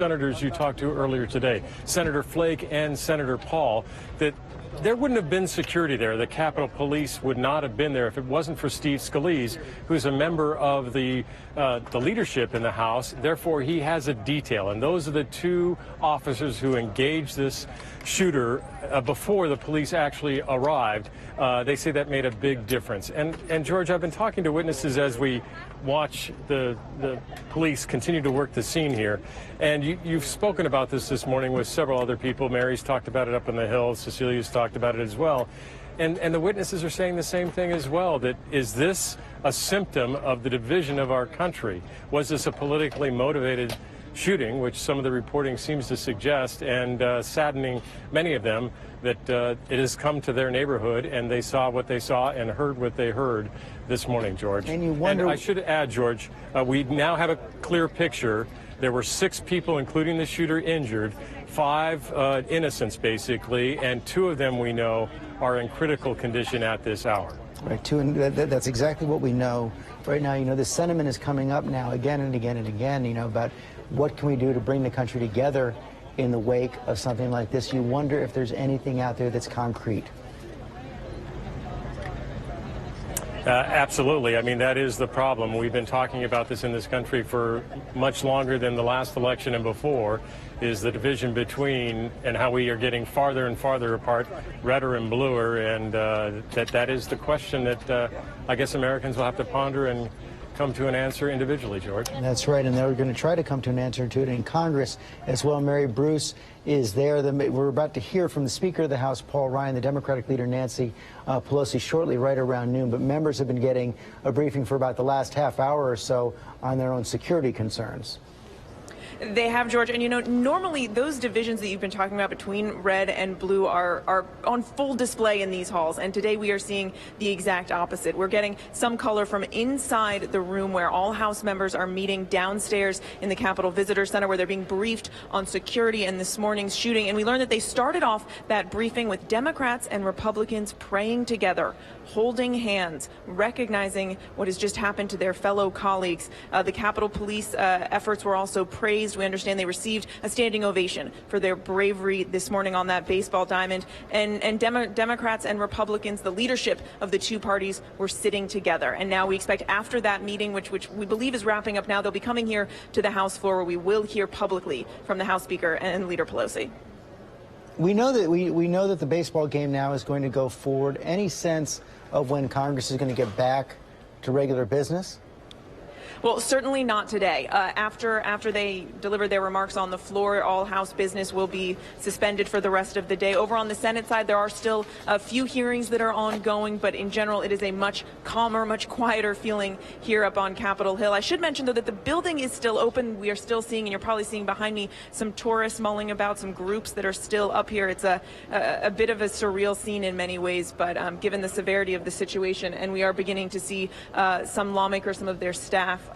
Senators you talked to earlier today, Senator Flake and Senator Paul, that there wouldn't have been security there. The Capitol Police would not have been there if it wasn't for Steve Scalise, who's a member of the leadership in the House. Therefore, he has a detail. And those are the two officers who engaged this shooter before the police actually arrived. They say that made a big difference. And George, I've been talking to witnesses as we watch the police continue to work the scene here. And you've spoken about this morning with several other people. Mary's talked about it up on the Hill. Cecilia's talked about it as well. And the witnesses are saying the same thing as well, that is this a symptom of the division of our country? Was this a politically motivated shooting, which some of the reporting seems to suggest, and saddening many of them that it has come to their neighborhood and they saw what they saw and heard what they heard this morning, George. And you wonder... And I should add, George, we now have a clear picture. There were 6 people, including the shooter, injured, 5 innocents, basically, and 2 of them we know are in critical condition at this hour. Right, that's exactly what we know. Right now, the sentiment is coming up now again and again and again, about what can we do to bring the country together in the wake of something like this. You wonder if there's anything out there that's concrete. Absolutely. I mean, that is the problem. We've been talking about this in this country for much longer than the last election and before, is the division between and how we are getting farther and farther apart, redder and bluer. And that is the question that I guess Americans will have to ponder and come to an answer individually, George. That's right, and they're going to try to come to an answer to it in Congress as well. Mary Bruce is there. We're about to hear from the Speaker of the House, Paul Ryan, the Democratic leader, Nancy Pelosi, shortly, right around noon. But members have been getting a briefing for about the last half hour or so on their own security concerns. They have, George, and normally those divisions that you've been talking about between red and blue are on full display in these halls, and today we are seeing the exact opposite. We're getting some color from inside the room where all House members are meeting downstairs in the Capitol Visitor Center, where they're being briefed on security and this morning's shooting. And we learned that they started off that briefing with Democrats and Republicans praying together, holding hands, recognizing what has just happened to their fellow colleagues. The Capitol Police efforts were also praised. We understand they received a standing ovation for their bravery this morning on that baseball diamond. And Democrats and Republicans, the leadership of the two parties, were sitting together. And now we expect after that meeting, which we believe is wrapping up now, they'll be coming here to the House floor where we will hear publicly from the House Speaker and Leader Pelosi. We know that we know that the baseball game now is going to go forward. Any sense of when Congress is going to get back to regular business? Well, certainly not today. After they deliver their remarks on the floor, all House business will be suspended for the rest of the day. Over on the Senate side, there are still a few hearings that are ongoing, but in general, it is a much calmer, much quieter feeling here up on Capitol Hill. I should mention, though, that the building is still open. We are still seeing, and you're probably seeing behind me, some tourists mulling about, some groups that are still up here. It's a bit of a surreal scene in many ways, but given the severity of the situation, and we are beginning to see some lawmakers, some of their staff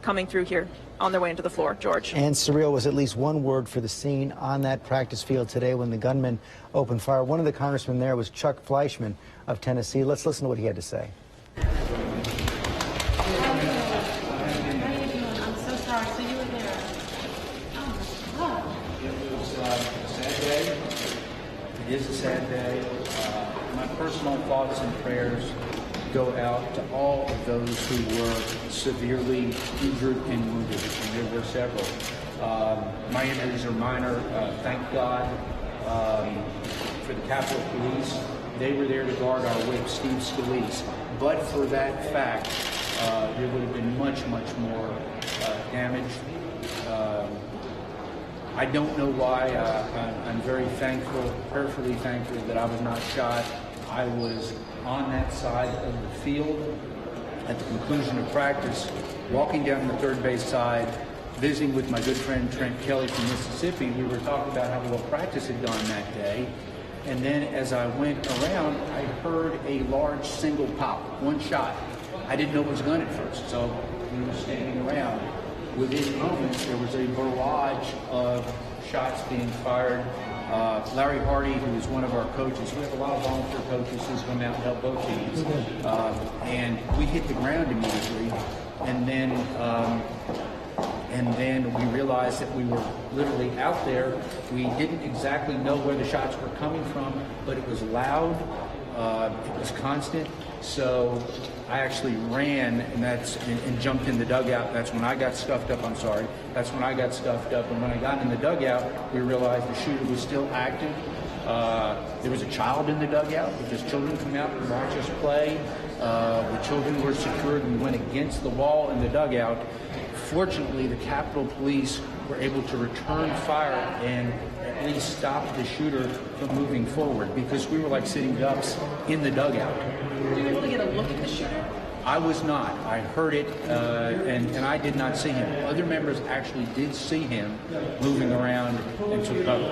coming through here on their way into the floor, George. And surreal was at least one word for the scene on that practice field today when the gunman opened fire. One of the congressmen there was Chuck Fleischman of Tennessee. Let's listen to what he had to say. I'm so sorry. So you were there. Oh, my God. It was a sad day. It is a sad day. My personal thoughts and prayers go out to all of those who were severely injured and wounded, and there were several. My injuries are minor, thank God. For the Capitol Police, they were there to guard our whip, Steve Scalise. But for that fact, there would have been much, much more damage. I don't know why. I'm very thankful, prayerfully thankful that I was not shot. I was on that side of the field at the conclusion of practice, walking down the third base side, visiting with my good friend Trent Kelly from Mississippi. We were talking about how well practice had gone that day. And then as I went around, I heard a large single pop, one shot. I didn't know it was a gun at first, so we were standing around. Within moments, there was a barrage of shots being fired. Larry Hardy, who is one of our coaches, we have a lot of volunteer coaches who's come out and help both teams. And we hit the ground immediately. And then And then we realized that we were literally out there. We didn't exactly know where the shots were coming from, but it was loud, it was constant. So I actually ran and jumped in the dugout. That's when I got scuffed up, I'm sorry. That's when I got scuffed up. And when I got in the dugout, we realized the shooter was still active. There was a child in the dugout because children come out and watch us play. The children were secured. We went against the wall in the dugout. Fortunately, the Capitol Police were able to return fire and at least stop the shooter from moving forward because we were like sitting ducks in the dugout. Were you able to get a look at the shooter? I was not. I heard it, and I did not see him. Other members actually did see him moving around and took cover.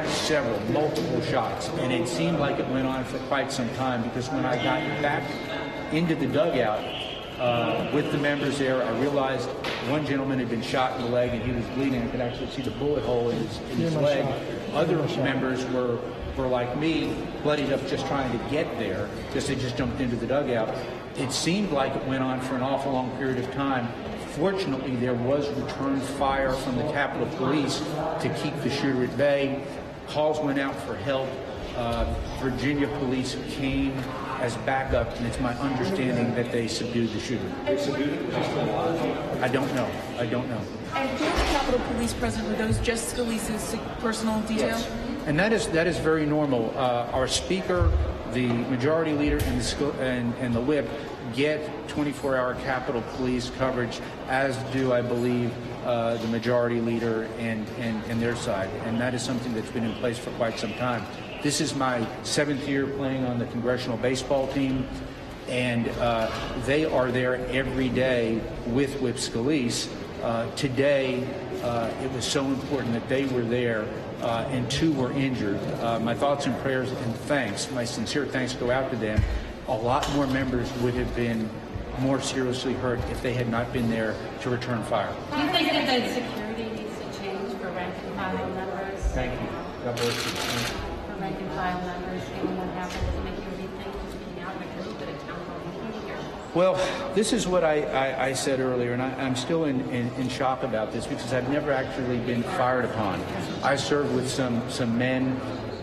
Several, multiple shots, and it seemed like it went on for quite some time because when I got back into the dugout with the members there, I realized one gentleman had been shot in the leg and he was bleeding. I could actually see the bullet hole in his leg. Other members were like me, bloodied up just trying to get there because they just jumped into the dugout. It seemed like it went on for an awful long period of time. Fortunately, there was return fire from the Capitol Police to keep the shooter at bay. Calls went out for help. Virginia police came as backup, and it's my understanding that they subdued the shooter. They subdued it? I don't know. I don't know. And who was the Capitol Police present? Were those just Scalise's personal detail? Yes. And that is very normal. Our Speaker, the Majority Leader, and the Whip get 24-hour Capitol Police coverage, as do, I believe, the Majority Leader and their side. And that is something that's been in place for quite some time. This is my 7th year playing on the Congressional Baseball Team, and they are there every day with Whip Scalise. Today, it was so important that they were there, and 2 were injured. My thoughts and prayers and thanks, my sincere thanks go out to them. A lot more members would have been more seriously hurt if they had not been there to return fire. Do you think that the security needs to change for rank and file members? Thank you. God bless you. For rank and file members, given what happened, does it make you rethink speaking out because you've been a town hall meeting here? Well, this is what I said earlier, and I'm still in shock about this because I've never actually been fired upon. I served with some men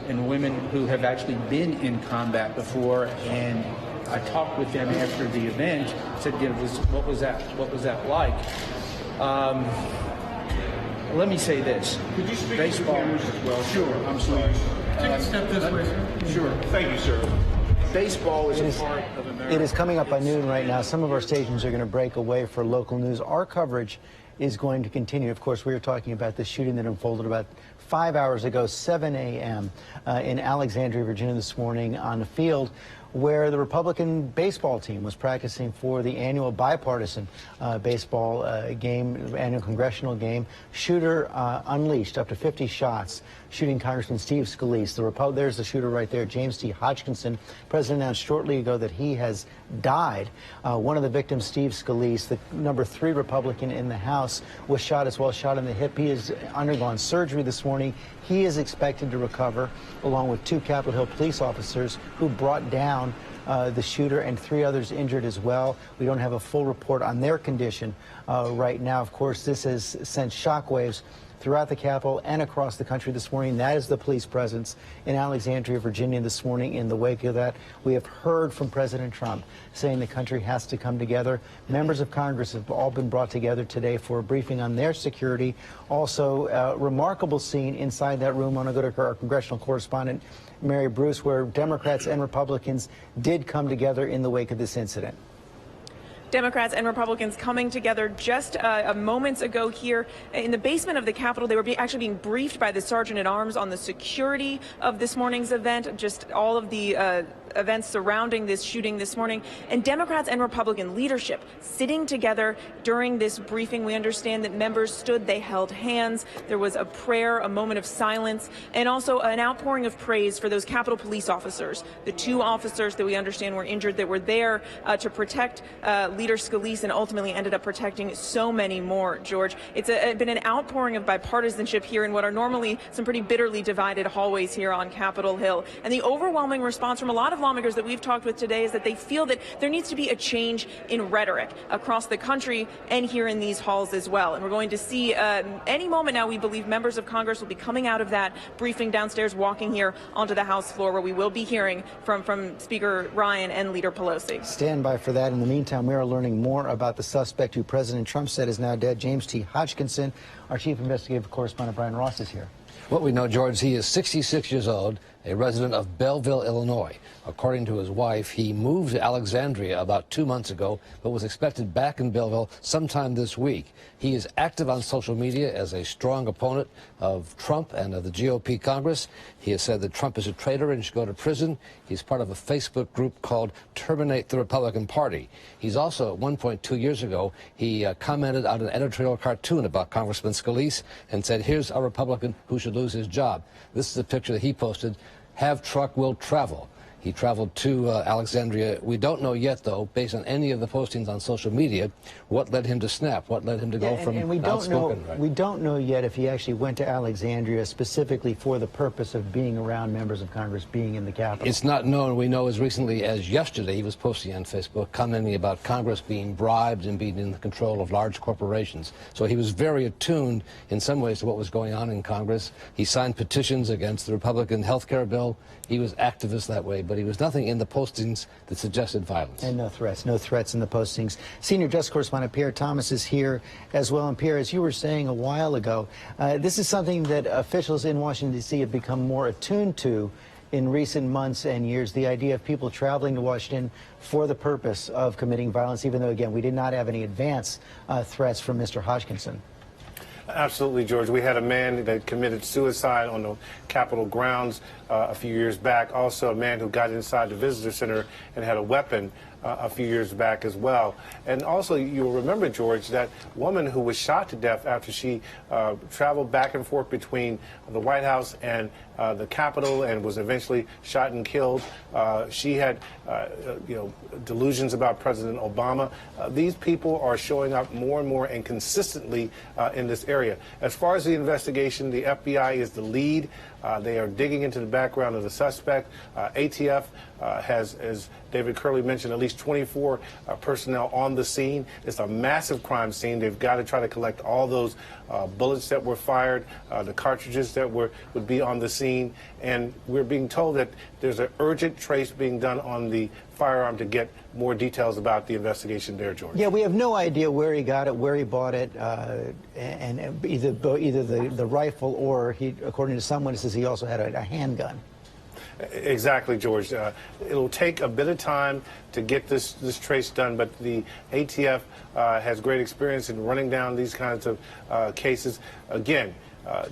and women who have actually been in combat before, and I talked with them after the event. Said, what was that like? Let me say this. Could you speak baseball, to the cameras as well? Sure, I'm sorry. Take a step this way, sir. Sure. Thank you, sir. Baseball is a part of America. It is coming up by noon right now. Some of our stations are going to break away for local news. Our coverage is going to continue. Of course, we were talking about the shooting that unfolded about 5 hours ago, 7 a.m. In Alexandria, Virginia this morning on the field where the Republican baseball team was practicing for the annual bipartisan baseball game, annual congressional game. Shooter unleashed up to 50 shots, shooting Congressman Steve Scalise. There's the shooter right there, James T. Hodgkinson. The president announced shortly ago that he has died. One of the victims, Steve Scalise, the number 3 Republican in the House, was shot as well, shot in the hip. He has undergone surgery this morning. He is expected to recover, along with 2 Capitol Hill police officers who brought down the shooter, and 3 others injured as well. We don't have a full report on their condition right now. Of course, this has sent shockwaves throughout the Capitol and across the country this morning. That is the police presence in Alexandria, Virginia this morning. In the wake of that, we have heard from President Trump saying the country has to come together. Members of Congress have all been brought together today for a briefing on their security. Also, a remarkable scene inside that room. I want to go to our congressional correspondent, Mary Bruce, where Democrats and Republicans did come together in the wake of this incident. Democrats and Republicans coming together just moments ago here in the basement of the Capitol. They were actually being briefed by the Sergeant-at-Arms on the security of this morning's event, just all of the events surrounding this shooting this morning. And Democrats and Republican leadership sitting together during this briefing. We understand that members stood, they held hands. There was a prayer, a moment of silence, and also an outpouring of praise for those Capitol police officers, the 2 officers that we understand were injured that were there to protect Leader Scalise and ultimately ended up protecting so many more, George. It's been an outpouring of bipartisanship here in what are normally some pretty bitterly divided hallways here on Capitol Hill. And the overwhelming response from a lot of lawmakers that we've talked with today is that they feel that there needs to be a change in rhetoric across the country and here in these halls as well. And we're going to see any moment now, we believe members of Congress will be coming out of that briefing downstairs, walking here onto the House floor, where we will be hearing from Speaker Ryan and Leader Pelosi. Stand by for that. In the meantime, we are learning more about the suspect who President Trump said is now dead, James T. Hodgkinson. Our chief investigative correspondent, Brian Ross, is here. What we know, George, he is 66 years old, a resident of Belleville, Illinois. According to his wife, he moved to Alexandria about 2 months ago, but was expected back in Belleville sometime this week. He is active on social media as a strong opponent of Trump and of the GOP Congress. He has said that Trump is a traitor and should go to prison. He's part of a Facebook group called Terminate the Republican Party. He's also, at one point 2 years ago, he commented on an editorial cartoon about Congressman Scalise and said, "Here's a Republican who should lose his job." This is a picture that he posted. "Have truck, will travel." He traveled to Alexandria. We don't know yet, though, based on any of the postings on social media, what led him to snap, what led him to go from we don't outspoken. know. We don't know yet if he actually went to Alexandria specifically for the purpose of being around members of Congress, being in the Capitol. It's not known. We know as recently as yesterday he was posting on Facebook, commenting about Congress being bribed and being in the control of large corporations. So he was very attuned in some ways to what was going on in Congress. He signed petitions against the Republican health care bill. He was activist that way, but he was nothing in the postings that suggested violence. And no threats in the postings. Senior Justice Correspondent Pierre Thomas is here as well. And Pierre, as you were saying a while ago, this is something that officials in Washington, D.C. have become more attuned to in recent months and years, the idea of people traveling to Washington for the purpose of committing violence, even though, again, we did not have any advance threats from Mr. Hodgkinson. Absolutely, George. We had a man that committed suicide on the Capitol grounds a few years back. Also, a man who got inside the visitor center and had a weapon a few years back as well. And also, you'll remember, George, that woman who was shot to death after she traveled back and forth between the White House and the Capitol and was eventually shot and killed. She had, delusions about President Obama. These people are showing up more and more and consistently in this area. As far as the investigation, the FBI is the lead. They are digging into the background of the suspect. ATF has, as David Curley mentioned, at least 24 personnel on the scene. It's a massive crime scene. They've got to try to collect all those bullets that were fired, the cartridges that would be on the scene. And we're being told that there's an urgent trace being done on the firearm to get more details about the investigation there, George. Yeah, we have no idea where he got it, where he bought it, and either the rifle or he, according to some witnesses, he also had a handgun. Exactly, George. It'll take a bit of time to get this trace done, but the ATF has great experience in running down these kinds of cases. Again,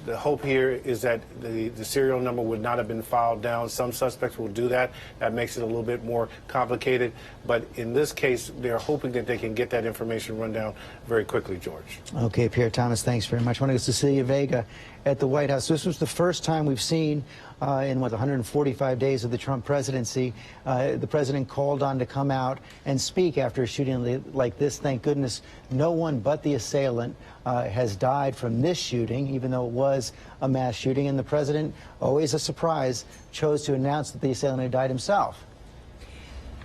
the hope here is that the serial number would not have been filed down. Some suspects will do that. That makes it a little bit more complicated. But in this case, they're hoping that they can get that information run down very quickly, George. Okay, Pierre Thomas, thanks very much. I want to go to Cecilia Vega at the White House. This was the first time we've seen in, 145 days of the Trump presidency, the president called on to come out and speak after a shooting like this. Thank goodness no one but the assailant has died from this shooting, even though it was a mass shooting. And the president, always a surprise, chose to announce that the assailant had died himself.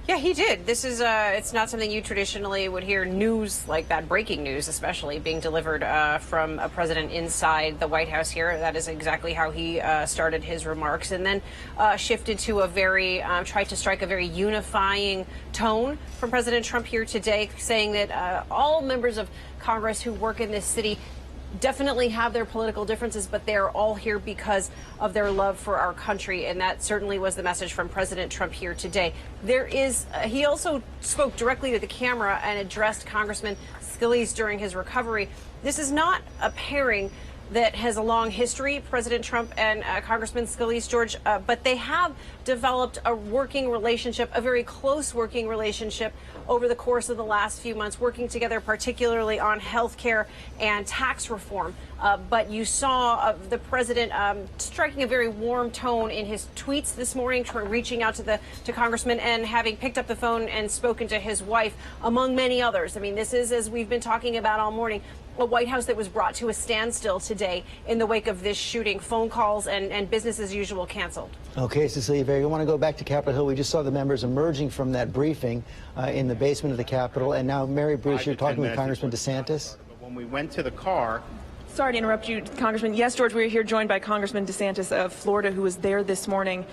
Yeah, he did. This is, it's not something you traditionally would hear news like that, breaking news especially, being delivered from a president inside the White House here. That is exactly how he started his remarks, and then shifted to a very, tried to strike a very unifying tone from President Trump here today, saying that all members of Congress who work in this city definitely have their political differences, but they're all here because of their love for our country. And that certainly was the message from President Trump here today. He also spoke directly to the camera and addressed Congressman Scalise during his recovery. This is not a pairing that has a long history, President Trump and Congressman Scalise, George, but they have developed a working relationship, a very close working relationship over the course of the last few months, working together particularly on health care and tax reform. But you saw the president striking a very warm tone in his tweets this morning, reaching out to congressmen and having picked up the phone and spoken to his wife, among many others. I mean, this is, as we've been talking about all morning, a White House that was brought to a standstill today in the wake of this shooting. Phone calls and business as usual canceled. Okay, Cecilia Vega, I want to go back to Capitol Hill. We just saw the members emerging from that briefing in the basement of the Capitol. And now, Mary Bruce, you're talking with Congressman DeSantis. When we went to the car. Sorry to interrupt you, Congressman. Yes, George, we're here joined by Congressman DeSantis of Florida, who was there this morning.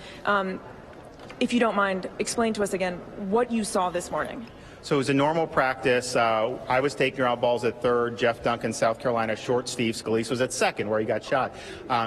If you don't mind, explain to us again what you saw this morning. So it was a normal practice. I was taking ground balls at third. Jeff Duncan, South Carolina, short. Steve Scalise was at second, where he got shot.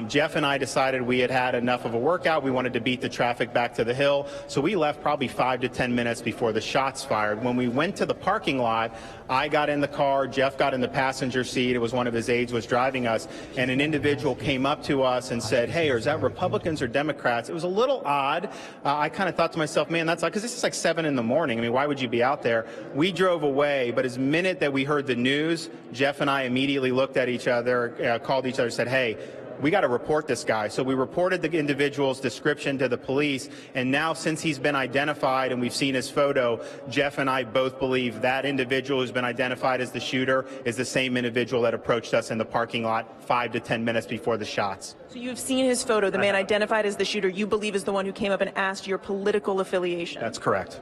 Jeff and I decided we had had enough of a workout. We wanted to beat the traffic back to the Hill. So we left probably 5 to 10 minutes before the shots fired. When we went to the parking lot, I got in the car. Jeff got in the passenger seat. It was one of his aides was driving us. And an individual came up to us and said, "Hey, is that Republicans or Democrats?" It was a little odd. I kind of thought to myself, man, that's like, because this is like 7 in the morning. I mean, why would you be out there? We drove away, but as minute that we heard the news, Jeff and I immediately looked at each other, called each other, said, "Hey, we got to report this guy." So we reported the individual's description to the police, and now since he's been identified and we've seen his photo, Jeff and I both believe that individual who's been identified as the shooter is the same individual that approached us in the parking lot 5 to 10 minutes before the shots. So you've seen his photo, the man identified as the shooter you believe is the one who came up and asked your political affiliation. That's correct.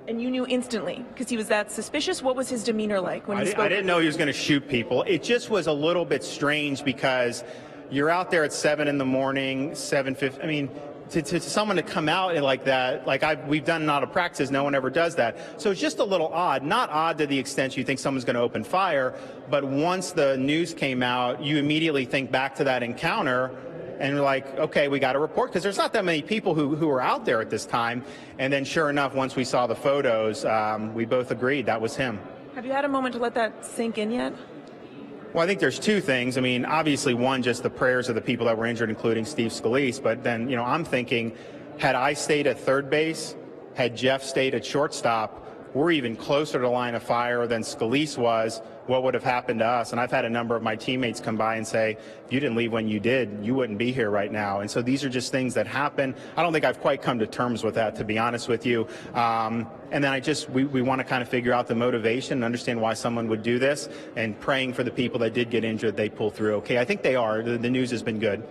And you knew instantly because he was that suspicious? What was his demeanor like when he spoke? I didn't know he was going to shoot people. It just was a little bit strange because you're out there at 7 in the morning, 7:50. I mean, to someone to come out like that, we've done a lot of practices, no one ever does that. So it's just a little odd. Not odd to the extent you think someone's going to open fire, but once the news came out, you immediately think back to that encounter. And we're like, okay, we got to report, because there's not that many people who are out there at this time. And then sure enough, once we saw the photos, we both agreed that was him. Have you had a moment to let that sink in yet? Well, I think there's two things. I mean, obviously, one, just the prayers of the people that were injured, including Steve Scalise. But then, I'm thinking, had I stayed at third base, had Jeff stayed at shortstop, we're even closer to line of fire than Scalise was. What would have happened to us? And I've had a number of my teammates come by and say, if you didn't leave when you did, you wouldn't be here right now. And so these are just things that happen. I don't think I've quite come to terms with that, to be honest with you. And then we want to kind of figure out the motivation and understand why someone would do this, and praying for the people that did get injured, they pull through okay. I think they are. The news has been good.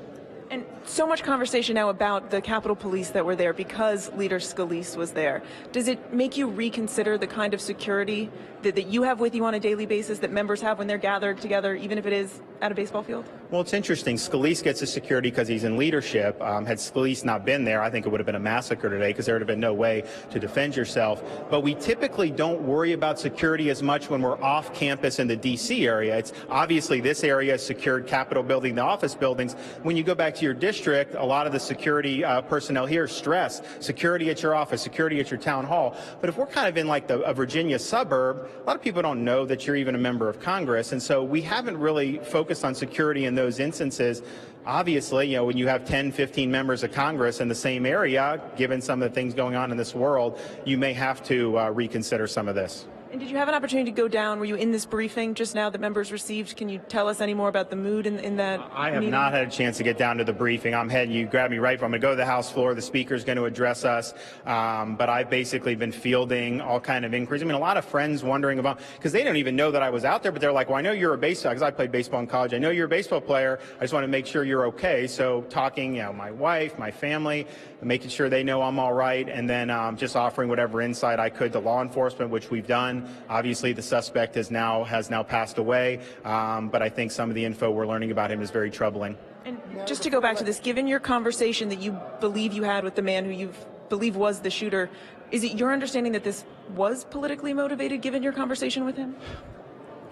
And so much conversation now about the Capitol Police that were there because Leader Scalise was there. Does it make you reconsider the kind of security that you have with you on a daily basis, that members have when they're gathered together, even if it is at a baseball field? Well, it's interesting. Scalise gets the security because he's in leadership. Had Scalise not been there, I think it would have been a massacre today, because there would have been no way to defend yourself. But we typically don't worry about security as much when we're off campus in the D.C. area. It's obviously this area is secured, Capitol building, the office buildings. When you go back to your district, a lot of the security personnel here stress security at your office, security at your town hall. But if we're kind of in like a Virginia suburb, a lot of people don't know that you're even a member of Congress. And so we haven't really focused on security in those instances. Obviously, when you have 10, 15 members of Congress in the same area, given some of the things going on in this world, you may have to reconsider some of this. And did you have an opportunity to go down? Were you in this briefing just now that members received? Can you tell us any more about the mood in that I have meeting? not had a chance to get down to the briefing. I'm heading, you grabbed me right from, I'm going to go to the House floor. The Speaker's going to address us. But I've basically been fielding all kind of inquiries. I mean, a lot of friends wondering about, because they don't even know that I was out there, but they're like, well, I know you're a baseball, because I played baseball in college. I know you're a baseball player. I just want to make sure you're okay. So talking, my wife, my family, making sure they know I'm all right, and then just offering whatever insight I could to law enforcement, which we've done. Obviously, the suspect has now passed away, but I think some of the info we're learning about him is very troubling. And just to go back to this, given your conversation that you believe you had with the man who you believe was the shooter, is it your understanding that this was politically motivated, given your conversation with him?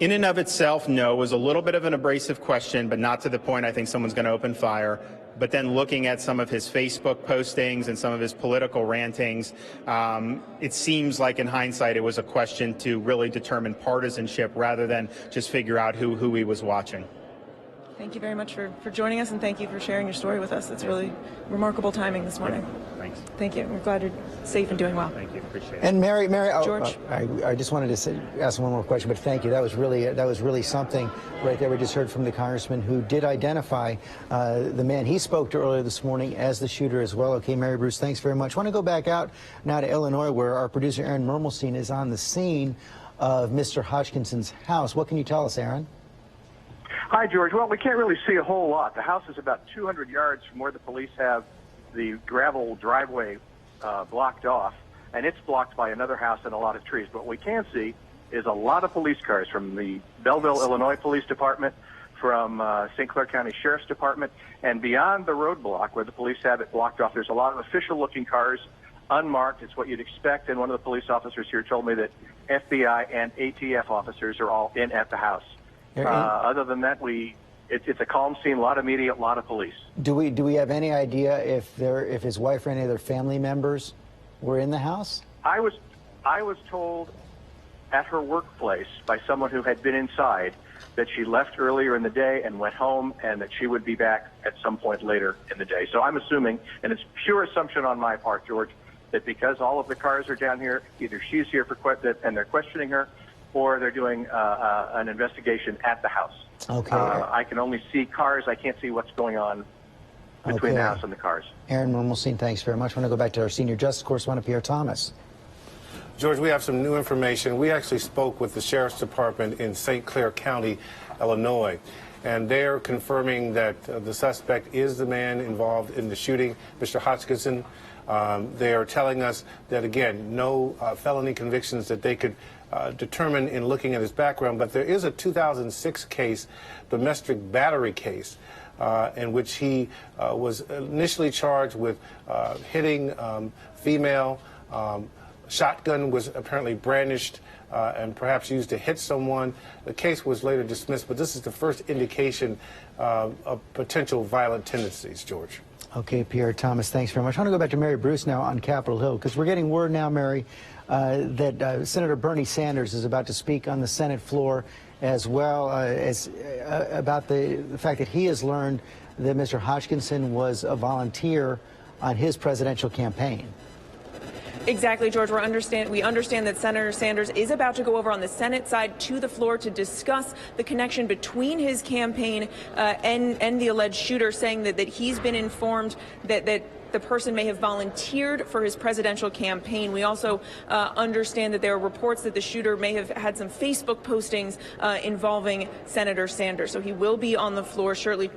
In and of itself, no. It was a little bit of an abrasive question, but not to the point I think someone's going to open fire. But then looking at some of his Facebook postings and some of his political rantings, it seems like in hindsight it was a question to really determine partisanship rather than just figure out who he was watching. Thank you very much for joining us, and thank you for sharing your story with us. It's really remarkable timing this morning. Thanks. Thank you. We're glad you're safe and doing well. Thank you. Appreciate it. And Mary, George? I just wanted to ask one more question, but thank you. That was really something right there. We just heard from the congressman who did identify the man he spoke to earlier this morning as the shooter as well. Okay, Mary Bruce, thanks very much. I want to go back out now to Illinois, where our producer Aaron Mermelstein is on the scene of Mr. Hodgkinson's house. What can you tell us, Aaron? Hi, George. Well, we can't really see a whole lot. The house is about 200 yards from where the police have the gravel driveway blocked off, and it's blocked by another house and a lot of trees. But what we can see is a lot of police cars from the Belleville, Illinois Police Department, from St. Clair County Sheriff's Department, and beyond the roadblock where the police have it blocked off, there's a lot of official-looking cars, unmarked. It's what you'd expect, and one of the police officers here told me that FBI and ATF officers are all in at the house. Other than that, it's a calm scene, a lot of media, a lot of police. Do we have any idea if his wife or any other family members were in the house? I was told at her workplace by someone who had been inside that she left earlier in the day and went home, and that she would be back at some point later in the day. So I'm assuming, and it's pure assumption on my part, George, that because all of the cars are down here, either she's here and they're questioning her, or they're doing an investigation at the house. Okay. I can only see cars. I can't see what's going on between the house and the cars. Aaron Mermelstein, thanks very much. I want to go back to our senior justice correspondent, Pierre Thomas. George, we have some new information. We actually spoke with the Sheriff's Department in St. Clair County, Illinois, and they're confirming that the suspect is the man involved in the shooting, Mr. Hodgkinson. They are telling us that, again, no felony convictions that they could determine in looking at his background, but there is a 2006 case, domestic battery case, in which he was initially charged with hitting female. Shotgun was apparently brandished and perhaps used to hit someone. The case was later dismissed, but this is the first indication of potential violent tendencies, George. Okay, Pierre Thomas, thanks very much. I want to go back to Mary Bruce now on Capitol Hill, because we're getting word now, Mary, that Senator Bernie Sanders is about to speak on the Senate floor, as well as about the fact that he has learned that Mr. Hodgkinson was a volunteer on his presidential campaign. Exactly, George. We understand that Senator Sanders is about to go over on the Senate side to the floor to discuss the connection between his campaign and the alleged shooter, saying that he's been informed that the person may have volunteered for his presidential campaign. We also understand that there are reports that the shooter may have had some Facebook postings involving Senator Sanders. So he will be on the floor shortly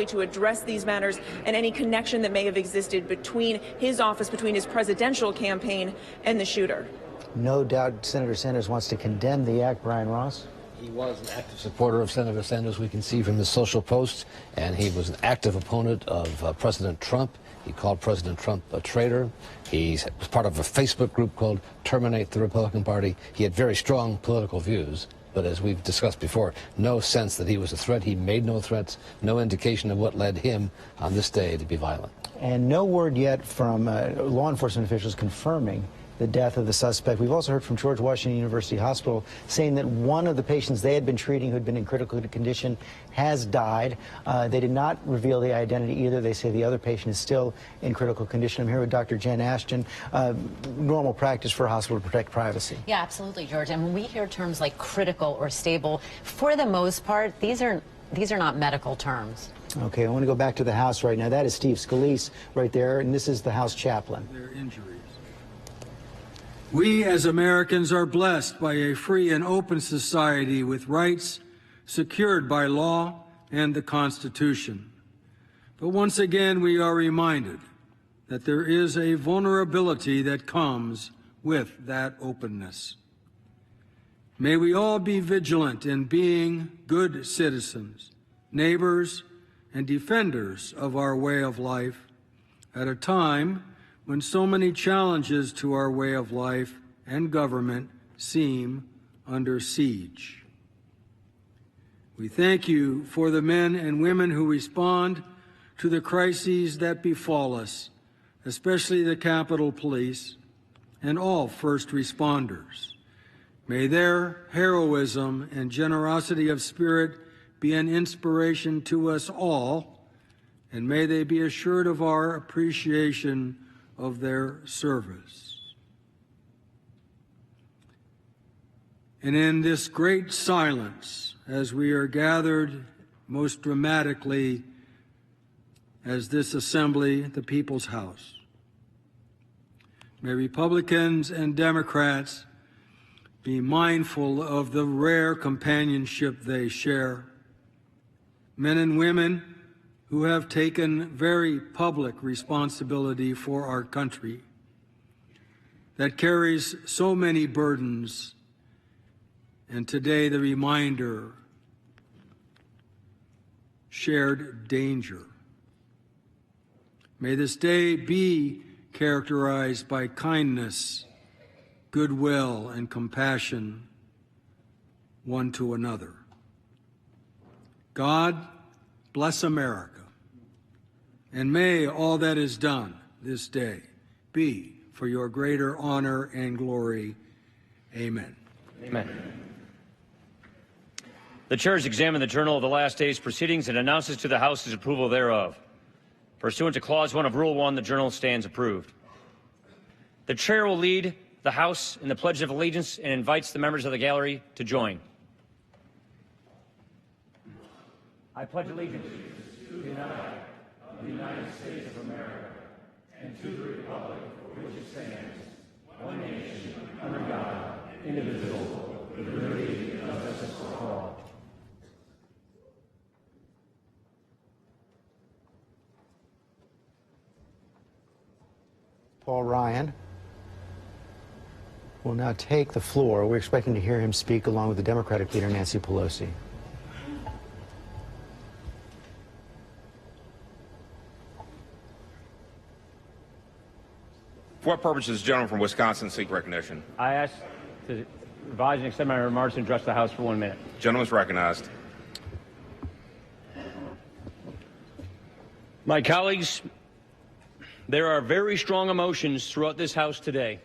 to address these matters and any connection that may have existed between his office, between his presidential campaign and the shooter. No doubt Senator Sanders wants to condemn the act, Brian Ross. He was an active supporter of Senator Sanders, we can see from his social posts, and he was an active opponent of President Trump. He called President Trump a traitor. He was part of a Facebook group called Terminate the Republican Party. He had very strong political views, but as we've discussed before, no sense that he was a threat. He made no threats, no indication of what led him on this day to be violent. And no word yet from law enforcement officials confirming the death of the suspect. We've also heard from George Washington University Hospital saying that one of the patients they had been treating who had been in critical condition has died. They did not reveal the identity either. They say the other patient is still in critical condition. I'm here with Dr. Jen Ashton. Normal practice for a hospital to protect privacy. Yeah, absolutely, George. And when we hear terms like critical or stable, for the most part, these are not medical terms. Okay, I want to go back to the House right now. That is Steve Scalise right there, and this is the House chaplain. Their injuries. We as Americans are blessed by a free and open society with rights secured by law and the Constitution. But once again, we are reminded that there is a vulnerability that comes with that openness. May we all be vigilant in being good citizens, neighbors, and defenders of our way of life at a time when so many challenges to our way of life and government seem under siege. We thank you for the men and women who respond to the crises that befall us, especially the Capitol Police and all first responders. May their heroism and generosity of spirit be an inspiration to us all, and may they be assured of our appreciation of their service. And in this great silence, as we are gathered most dramatically as this assembly, the People's House, may Republicans and Democrats be mindful of the rare companionship they share. Men and women who have taken very public responsibility for our country that carries so many burdens, and today the reminder, shared danger. May this day be characterized by kindness, goodwill, and compassion one to another. God bless America, and may all that is done this day be for your greater honor and glory. Amen. Amen. The chair has examined the journal of the last day's proceedings and announces to the House his approval thereof. Pursuant to Clause 1 of Rule 1, the journal stands approved. The chair will lead the House in the Pledge of Allegiance and invites the members of the gallery to join. I pledge allegiance to the United States of America and to the republic for which it stands, one nation, under God, indivisible, with liberty and justice for all. Paul Ryan will now take the floor. We're expecting to hear him speak along with the Democratic leader, Nancy Pelosi. For what purpose does the gentleman from Wisconsin seek recognition? I ask to revise and accept my remarks and address the House for 1 minute. Gentleman is recognized. My colleagues, there are very strong emotions throughout this House today.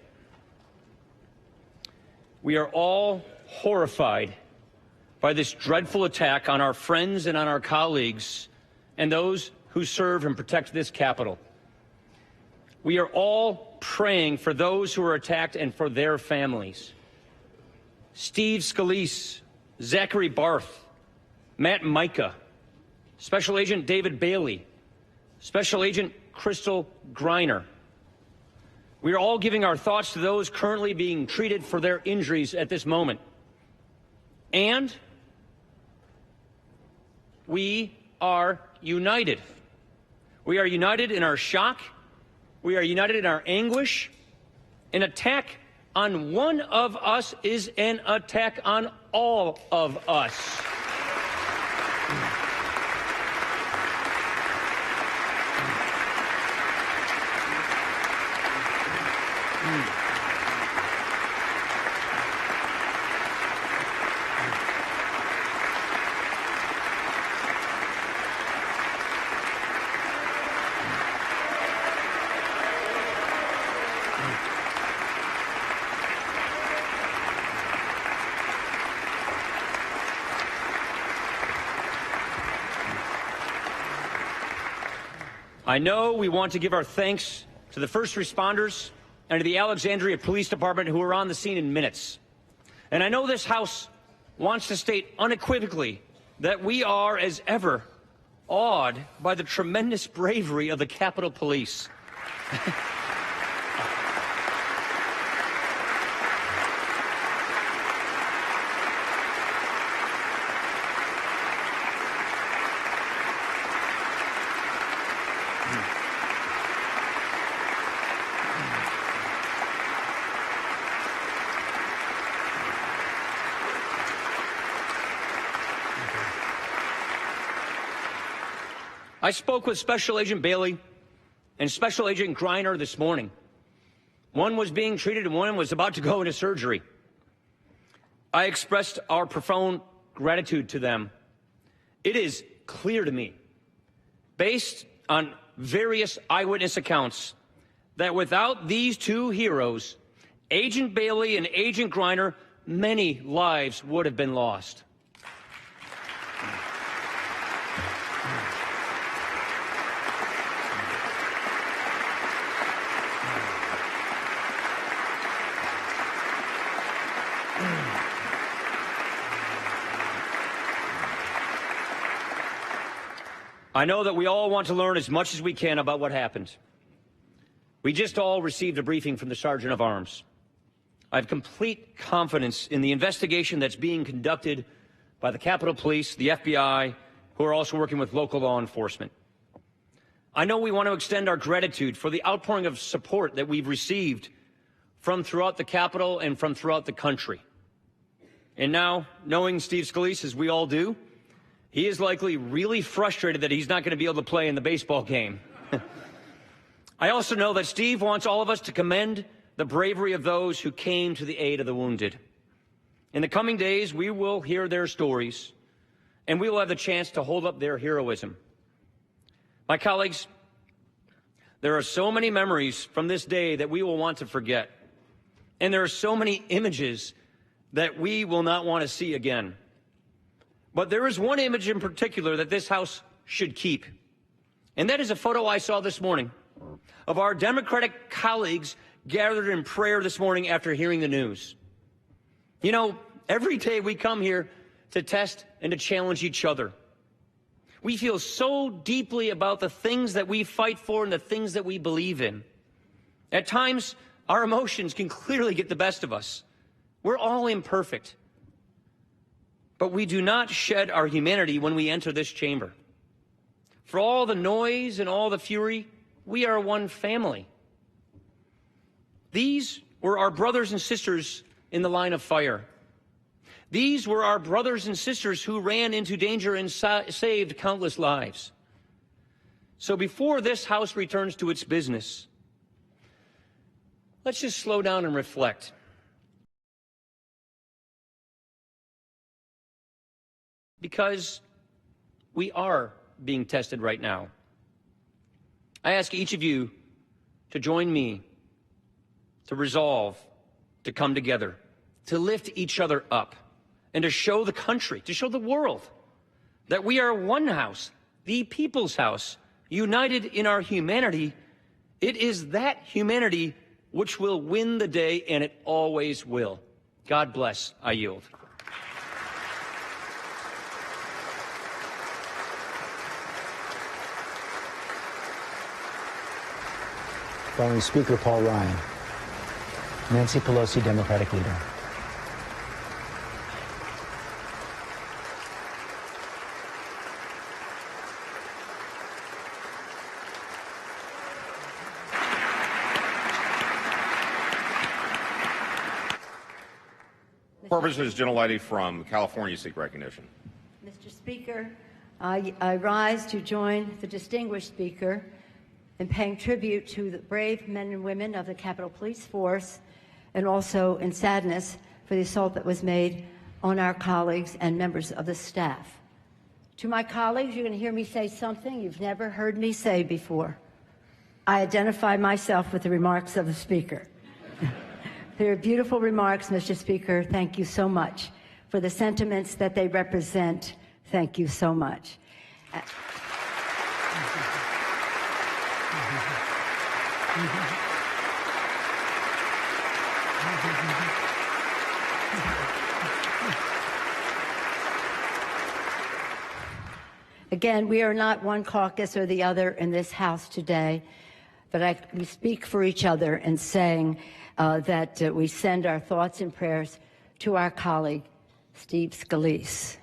We are all horrified by this dreadful attack on our friends and on our colleagues and those who serve and protect this Capitol. We are all praying for those who are attacked and for their families. Steve Scalise, Zachary Barth, Matt Micah, Special Agent David Bailey, Special Agent Crystal Griner. We are all giving our thoughts to those currently being treated for their injuries at this moment. And we are united. We are united in our shock. We are united in our anguish. An attack on one of us is an attack on all of us. I know we want to give our thanks to the first responders and to the Alexandria Police Department who were on the scene in minutes. And I know this House wants to state unequivocally that we are, as ever, awed by the tremendous bravery of the Capitol Police. I spoke with Special Agent Bailey and Special Agent Griner this morning. One was being treated and one was about to go into surgery. I expressed our profound gratitude to them. It is clear to me, based on various eyewitness accounts, that without these two heroes, Agent Bailey and Agent Griner, many lives would have been lost. I know that we all want to learn as much as we can about what happened. We just all received a briefing from the Sergeant of Arms. I have complete confidence in the investigation that's being conducted by the Capitol Police, the FBI, who are also working with local law enforcement. I know we want to extend our gratitude for the outpouring of support that we've received from throughout the Capitol and from throughout the country. And now, knowing Steve Scalise, as we all do, he is likely really frustrated that he's not going to be able to play in the baseball game. I also know that Steve wants all of us to commend the bravery of those who came to the aid of the wounded. In the coming days, we will hear their stories, and we will have the chance to hold up their heroism. My colleagues, there are so many memories from this day that we will want to forget, and there are so many images that we will not want to see again. But there is one image in particular that this House should keep, and that is a photo I saw this morning of our Democratic colleagues gathered in prayer this morning after hearing the news. You know, every day we come here to test and to challenge each other. We feel so deeply about the things that we fight for and the things that we believe in. At times, our emotions can clearly get the best of us. We're all imperfect. But we do not shed our humanity when we enter this chamber. For all the noise and all the fury, we are one family. These were our brothers and sisters in the line of fire. These were our brothers and sisters who ran into danger and saved countless lives. So before this House returns to its business, let's just slow down and reflect. Because we are being tested right now. I ask each of you to join me, to resolve, to come together, to lift each other up, and to show the country, to show the world that we are one house, the people's house, united in our humanity. It is that humanity which will win the day, and it always will. God bless. I yield. Following Speaker Paul Ryan, Nancy Pelosi, Democratic leader. Purposes, gentlelady from California seek recognition. Mr. Speaker, I rise to join the distinguished speaker in paying tribute to the brave men and women of the Capitol Police Force, and also in sadness for the assault that was made on our colleagues and members of the staff. To my colleagues, you're going to hear me say something you've never heard me say before. I identify myself with the remarks of the speaker. They're beautiful remarks, Mr. Speaker. Thank you so much. For the sentiments that they represent, thank you so much. Again, we are not one caucus or the other in this House today, but we speak for each other in saying that we send our thoughts and prayers to our colleague, Steve Scalise.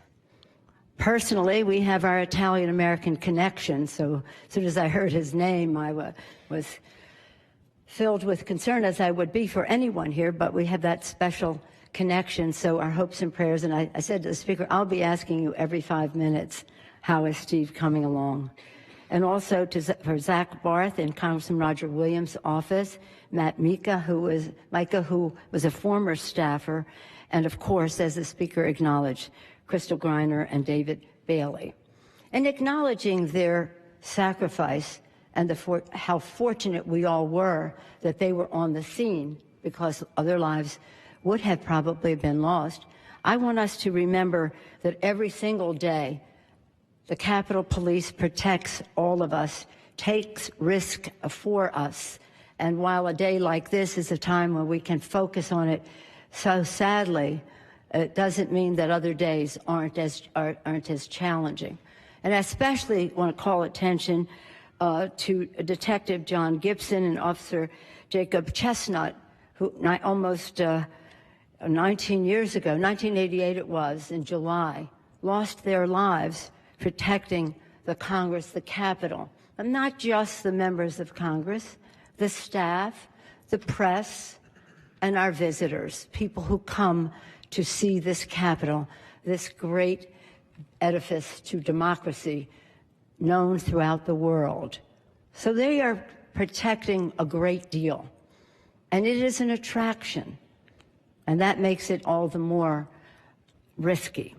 Personally, we have our Italian-American connection, so as soon as I heard his name, I was filled with concern, as I would be for anyone here, but we have that special connection, so our hopes and prayers. And I said to the Speaker, I'll be asking you every 5 minutes, how is Steve coming along? And also for Zach Barth in Congressman Roger Williams' office, Matt Mika, who was a former staffer, and of course, as the Speaker acknowledged, Crystal Griner and David Bailey. And acknowledging their sacrifice and how fortunate we all were that they were on the scene, because other lives would have probably been lost, I want us to remember that every single day the Capitol Police protects all of us, takes risk for us. And while a day like this is a time when we can focus on it, so sadly, it doesn't mean that other days aren't as challenging. And I especially want to call attention to Detective John Gibson and Officer Jacob Chestnut, who almost 19 years ago, 1988 it was, in July, lost their lives protecting the Congress, the Capitol. And not just the members of Congress, the staff, the press, and our visitors, people who come to see this Capitol, this great edifice to democracy known throughout the world. So they are protecting a great deal. And it is an attraction. And that makes it all the more risky.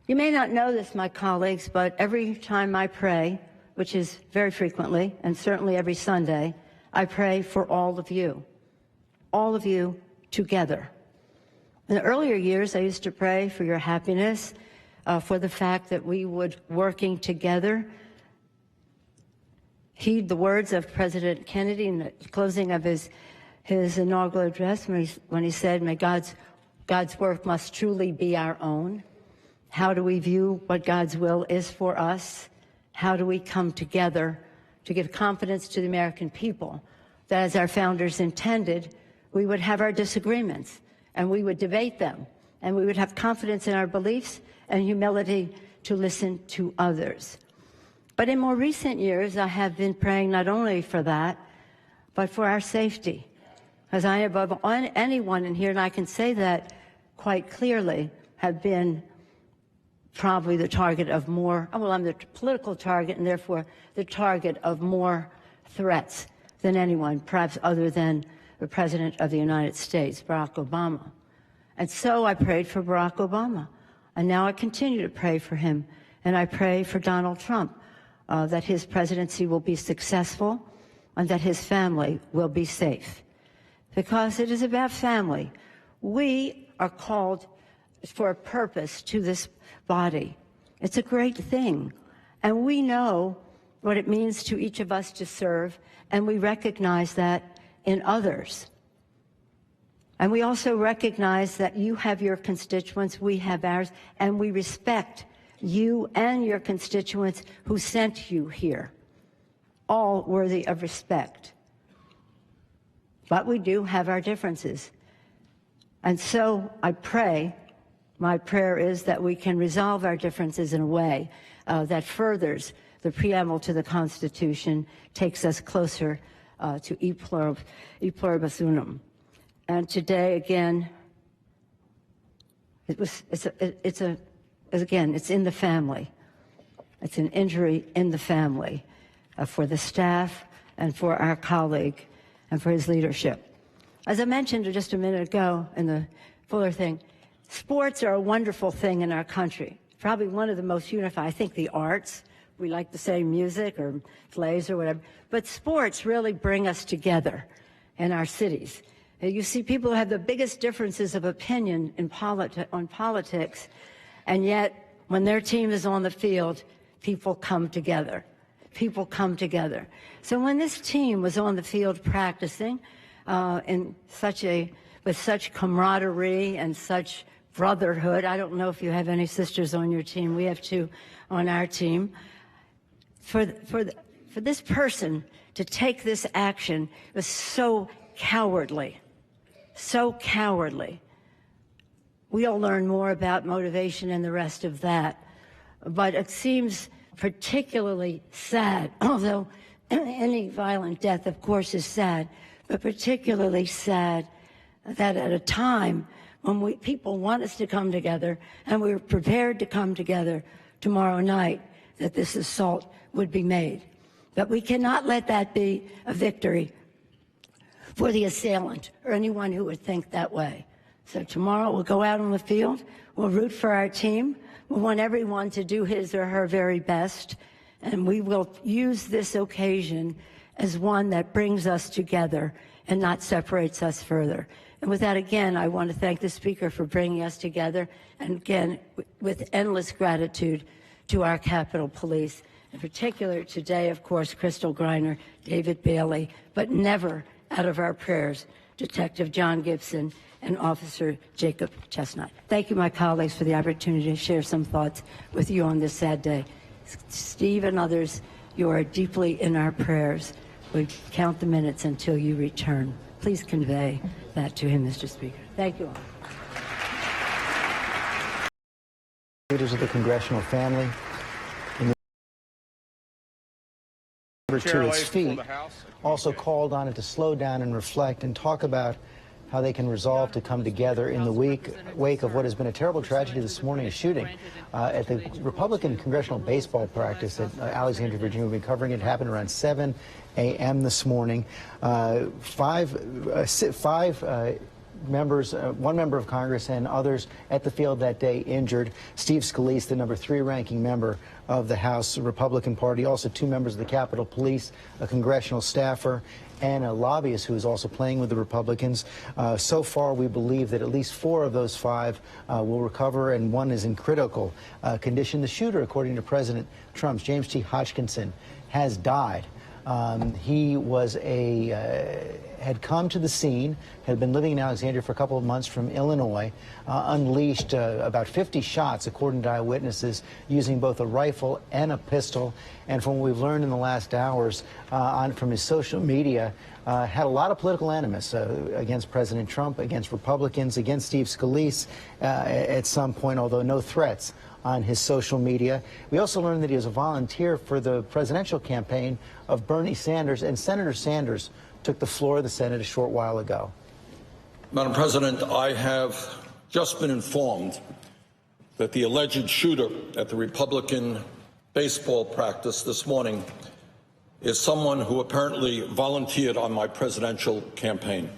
You may not know this, my colleagues, but every time I pray, which is very frequently, and certainly every Sunday, I pray for all of you together. In the earlier years, I used to pray for your happiness, for the fact that we would, working together, heed the words of President Kennedy in the closing of his inaugural address when he said, "May God's work must truly be our own." How do we view what God's will is for us? How do we come together to give confidence to the American people that, as our founders intended, we would have our disagreements and we would debate them and we would have confidence in our beliefs and humility to listen to others? But in more recent years, I have been praying not only for that, but for our safety. As I, above anyone in here, and I can say that quite clearly, have been probably the target of more, well, I'm the political target and therefore the target of more threats than anyone, perhaps other than the President of the United States, Barack Obama. And so I prayed for Barack Obama. And now I continue to pray for him. And I pray for Donald Trump, that his presidency will be successful and that his family will be safe. Because it is about family. We are called for a purpose to this body. It's a great thing. And we know what it means to each of us to serve, and we recognize that in others. And we also recognize that you have your constituents, we have ours, and we respect you and your constituents who sent you here, all worthy of respect. But we do have our differences. And so I pray, my prayer is that we can resolve our differences in a way that furthers the preamble to the Constitution, takes us closer to e pluribus unum. And today, again, it's in the family. It's an injury in the family for the staff and for our colleague and for his leadership. As I mentioned just a minute ago in the Fuller thing, sports are a wonderful thing in our country. Probably one of the most unified. I think the arts, we like to say music or plays or whatever, but sports really bring us together in our cities. You see people who have the biggest differences of opinion on politics, and yet when their team is on the field, people come together. People come together. So when this team was on the field practicing with such camaraderie and such brotherhood, I don't know if you have any sisters on your team. We have two on our team. For this person to take this action was so cowardly. So cowardly. We'll learn more about motivation and the rest of that. But it seems particularly sad, although any violent death, of course, is sad, but particularly sad that at a time when people want us to come together and we're prepared to come together tomorrow night, that this assault would be made. But we cannot let that be a victory for the assailant or anyone who would think that way. So tomorrow we'll go out on the field, we'll root for our team, we want everyone to do his or her very best, and we will use this occasion as one that brings us together and not separates us further. And with that, again, I want to thank the Speaker for bringing us together, and again, with endless gratitude to our Capitol Police, in particular today, of course, Crystal Griner, David Bailey, but never out of our prayers, Detective John Gibson and Officer Jacob Chestnut. Thank you, my colleagues, for the opportunity to share some thoughts with you on this sad day Steve and others, you are deeply in our prayers. We count the minutes until you return. Please convey that to him, Mr. Speaker. Thank you all. Leaders of the congressional family. To its feet, also called on it to slow down and reflect and talk about how they can resolve to come together in the wake of what has been a terrible tragedy this morning, a shooting at the Republican Congressional Baseball practice at Alexandria, Virginia. We've been covering it. It happened around 7 a.m. this morning. One member of Congress and others at the field that day injured. Steve Scalise, the number 3 ranking member of the House Republican Party, also 2 members of the Capitol Police, a congressional staffer, and a lobbyist who is also playing with the Republicans. So far, we believe that at least 4 of those 5 will recover, and 1 is in critical condition. The shooter, according to President Trump's James T. Hodgkinson, has died. He was had come to the scene, had been living in Alexandria for a couple of months from Illinois, unleashed about 50 shots, according to eyewitnesses, using both a rifle and a pistol. And from what we've learned in the last hours from his social media, had a lot of political animus against President Trump, against Republicans, against Steve Scalise at some point, although no threats on his social media. We also learned that he was a volunteer for the presidential campaign of Bernie Sanders, and Senator Sanders took the floor of the Senate a short while ago. Madam President, I have just been informed that the alleged shooter at the Republican baseball practice this morning is someone who apparently volunteered on my presidential campaign.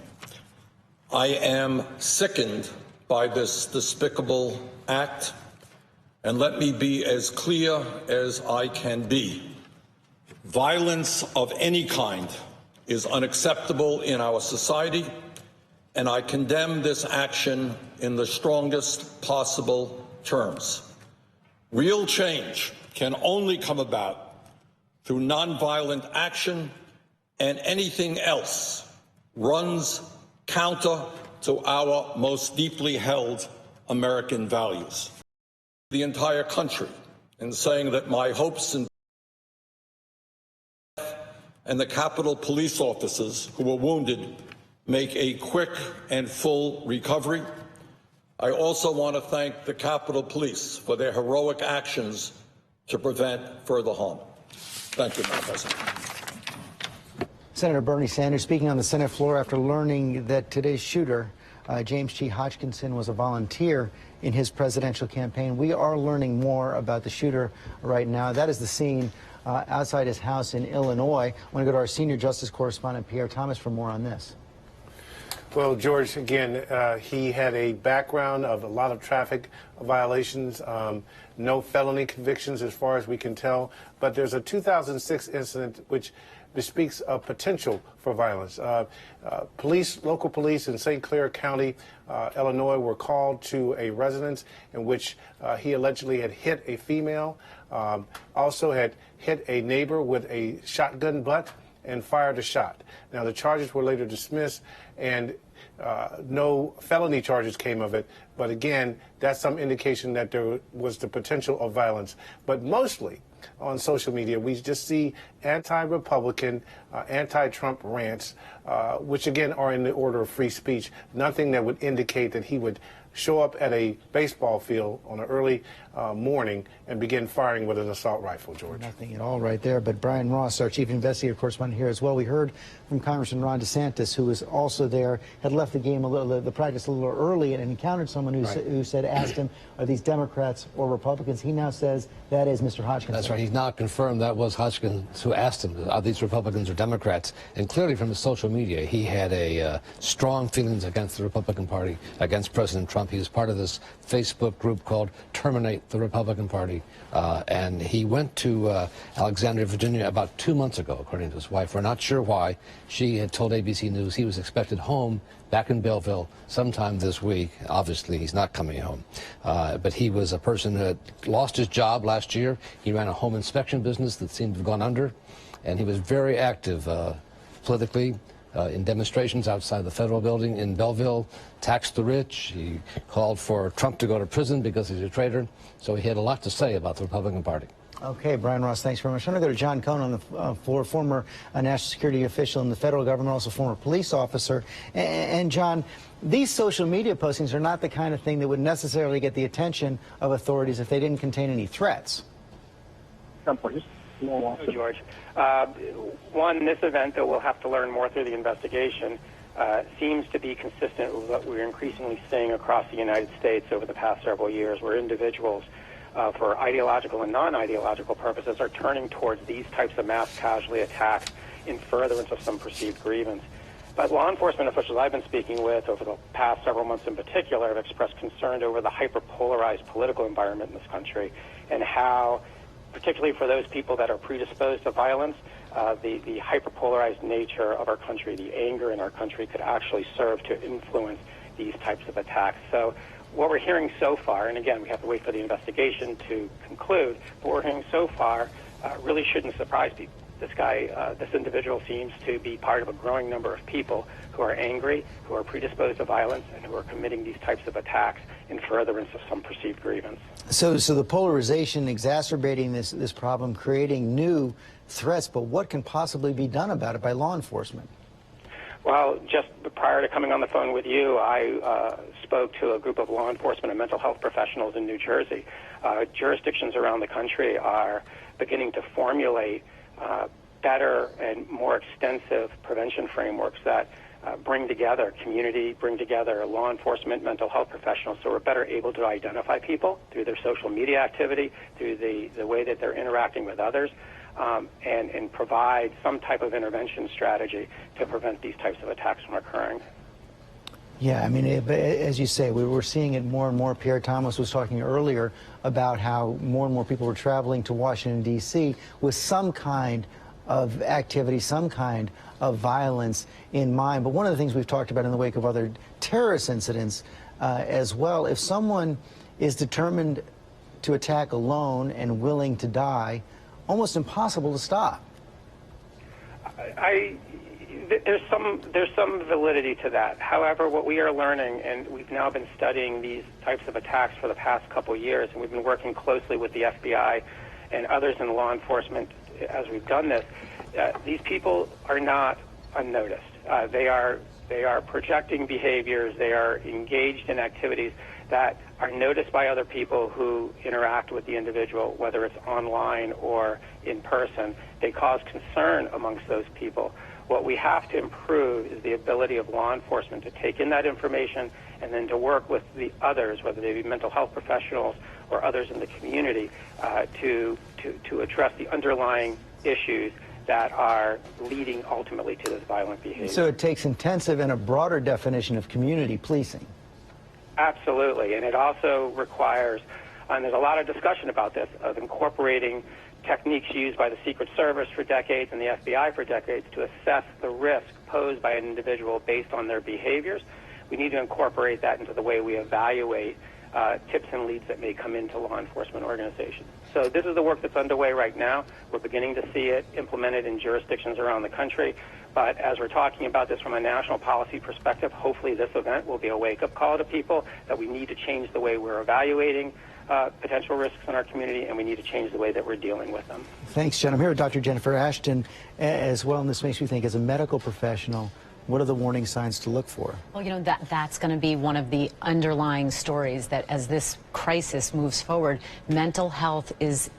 I am sickened by this despicable act, and let me be as clear as I can be. Violence of any kind is unacceptable in our society, and I condemn this action in the strongest possible terms. Real change can only come about through nonviolent action, and anything else runs counter to our most deeply held American values. The entire country in saying that my hopes and the Capitol police officers who were wounded make a quick and full recovery. I also want to thank the Capitol Police for their heroic actions to prevent further harm. Thank you, Madam President. Senator Bernie Sanders speaking on the Senate floor after learning that today's shooter, James T. Hodgkinson, was a volunteer in his presidential campaign. We are learning more about the shooter right now. That is the scene outside his house in Illinois. I want to go to our senior justice correspondent, Pierre Thomas, for more on this. Well, George, again, he had a background of a lot of traffic violations, no felony convictions as far as we can tell, but there's a 2006 incident which bespeaks a potential for violence. Local police in St. Clair County, Illinois, were called to a residence in which he allegedly had hit a female, also had hit a neighbor with a shotgun butt and fired a shot. Now, the charges were later dismissed, and no felony charges came of it. But again, that's some indication that there was the potential of violence. But mostly on social media, we just see anti-Republican, anti-Trump rants, which again are in the order of free speech. Nothing that would indicate that he would show up at a baseball field on an early morning and begin firing with an assault rifle, George. Nothing at all right there. But Brian Ross, our chief investigative correspondent here as well, we heard from Congressman Ron DeSantis, who was also there, had left the game the practice a little early and encountered someone who asked him, are these Democrats or Republicans? He now says that is Mr. Hodgkinson. That's right. He's now confirmed that was Hodgkinson who asked him, are these Republicans or Democrats? And clearly from his social media, he had a strong feelings against the Republican Party, against President Trump. He was part of this Facebook group called Terminate the Republican Party. And he went to Alexandria, Virginia about 2 months ago, according to his wife. We're not sure why. She had told ABC News he was expected home back in Belleville sometime this week. Obviously, he's not coming home. But he was a person who had lost his job last year. He ran a home inspection business that seemed to have gone under. And he was very active politically in demonstrations outside the federal building in Belleville, taxed the rich. He called for Trump to go to prison because he's a traitor. So he had a lot to say about the Republican Party. Okay, Brian Ross, thanks very much. I'm going to go to John Cohn on the floor, former national security official in the federal government, also former police officer. And John, these social media postings are not the kind of thing that would necessarily get the attention of authorities if they didn't contain any threats. Please. George. One, this event, though we'll have to learn more through the investigation, seems to be consistent with what we're increasingly seeing across the United States over the past several years, where individuals, for ideological and non-ideological purposes, are turning towards these types of mass casualty attacks in furtherance of some perceived grievance. But law enforcement officials I've been speaking with over the past several months in particular have expressed concern over the hyper-polarized political environment in this country and how, particularly for those people that are predisposed to violence, the hyper-polarized nature of our country, the anger in our country, could actually serve to influence these types of attacks. So what we're hearing so far, and again, we have to wait for the investigation to conclude, but what we're hearing so far really shouldn't surprise people. This individual seems to be part of a growing number of people who are angry, who are predisposed to violence, and who are committing these types of attacks in furtherance of some perceived grievance. So the polarization exacerbating this problem, creating new threats, but what can possibly be done about it by law enforcement? Well, just prior to coming on the phone with you, I spoke to a group of law enforcement and mental health professionals in New Jersey. Jurisdictions around the country are beginning to formulate better and more extensive prevention frameworks that bring together community, bring together law enforcement, mental health professionals, so we're better able to identify people through their social media activity, through the way that they're interacting with others, and provide some type of intervention strategy to prevent these types of attacks from occurring. Yeah, I mean, as you say, we were seeing it more and more. Pierre Thomas was talking earlier about how more and more people were traveling to Washington, D.C. with some kind of activity, some kind of violence in mind. But one of the things we've talked about in the wake of other terrorist incidents as well, if someone is determined to attack alone and willing to die, almost impossible to stop. There's some validity to that. However, what we are learning, and we've now been studying these types of attacks for the past couple of years, and we've been working closely with the FBI and others in law enforcement as we've done this, these people are not unnoticed. They are projecting behaviors. They are engaged in activities that are noticed by other people who interact with the individual, whether it's online or in person. They cause concern amongst those people. What we have to improve is the ability of law enforcement to take in that information and then to work with the others, whether they be mental health professionals or others in the community, to address the underlying issues that are leading ultimately to this violent behavior. So it takes intensive and a broader definition of community policing. Absolutely, and it also requires, and there's a lot of discussion about this, of incorporating techniques used by the Secret Service for decades and the FBI for decades to assess the risk posed by an individual based on their behaviors. We need to incorporate that into the way we evaluate tips and leads that may come into law enforcement organizations. So this is the work that's underway right now. We're beginning to see it implemented in jurisdictions around the country. But as we're talking about this from a national policy perspective, hopefully this event will be a wake-up call to people that we need to change the way we're evaluating potential risks in our community, and we need to change the way that we're dealing with them. Thanks, Jen. I'm here with Dr. Jennifer Ashton as well, and this makes me think, as a medical professional, what are the warning signs to look for? Well, you know, that's going to be one of the underlying stories, that as this crisis moves forward, mental health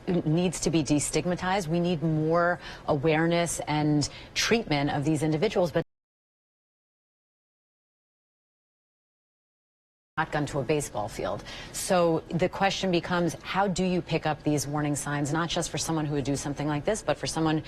needs to be destigmatized. We need more awareness and treatment of these individuals. But shotgun to a baseball field. So the question becomes, how do you pick up these warning signs, not just for someone who would do something like this, but for someone,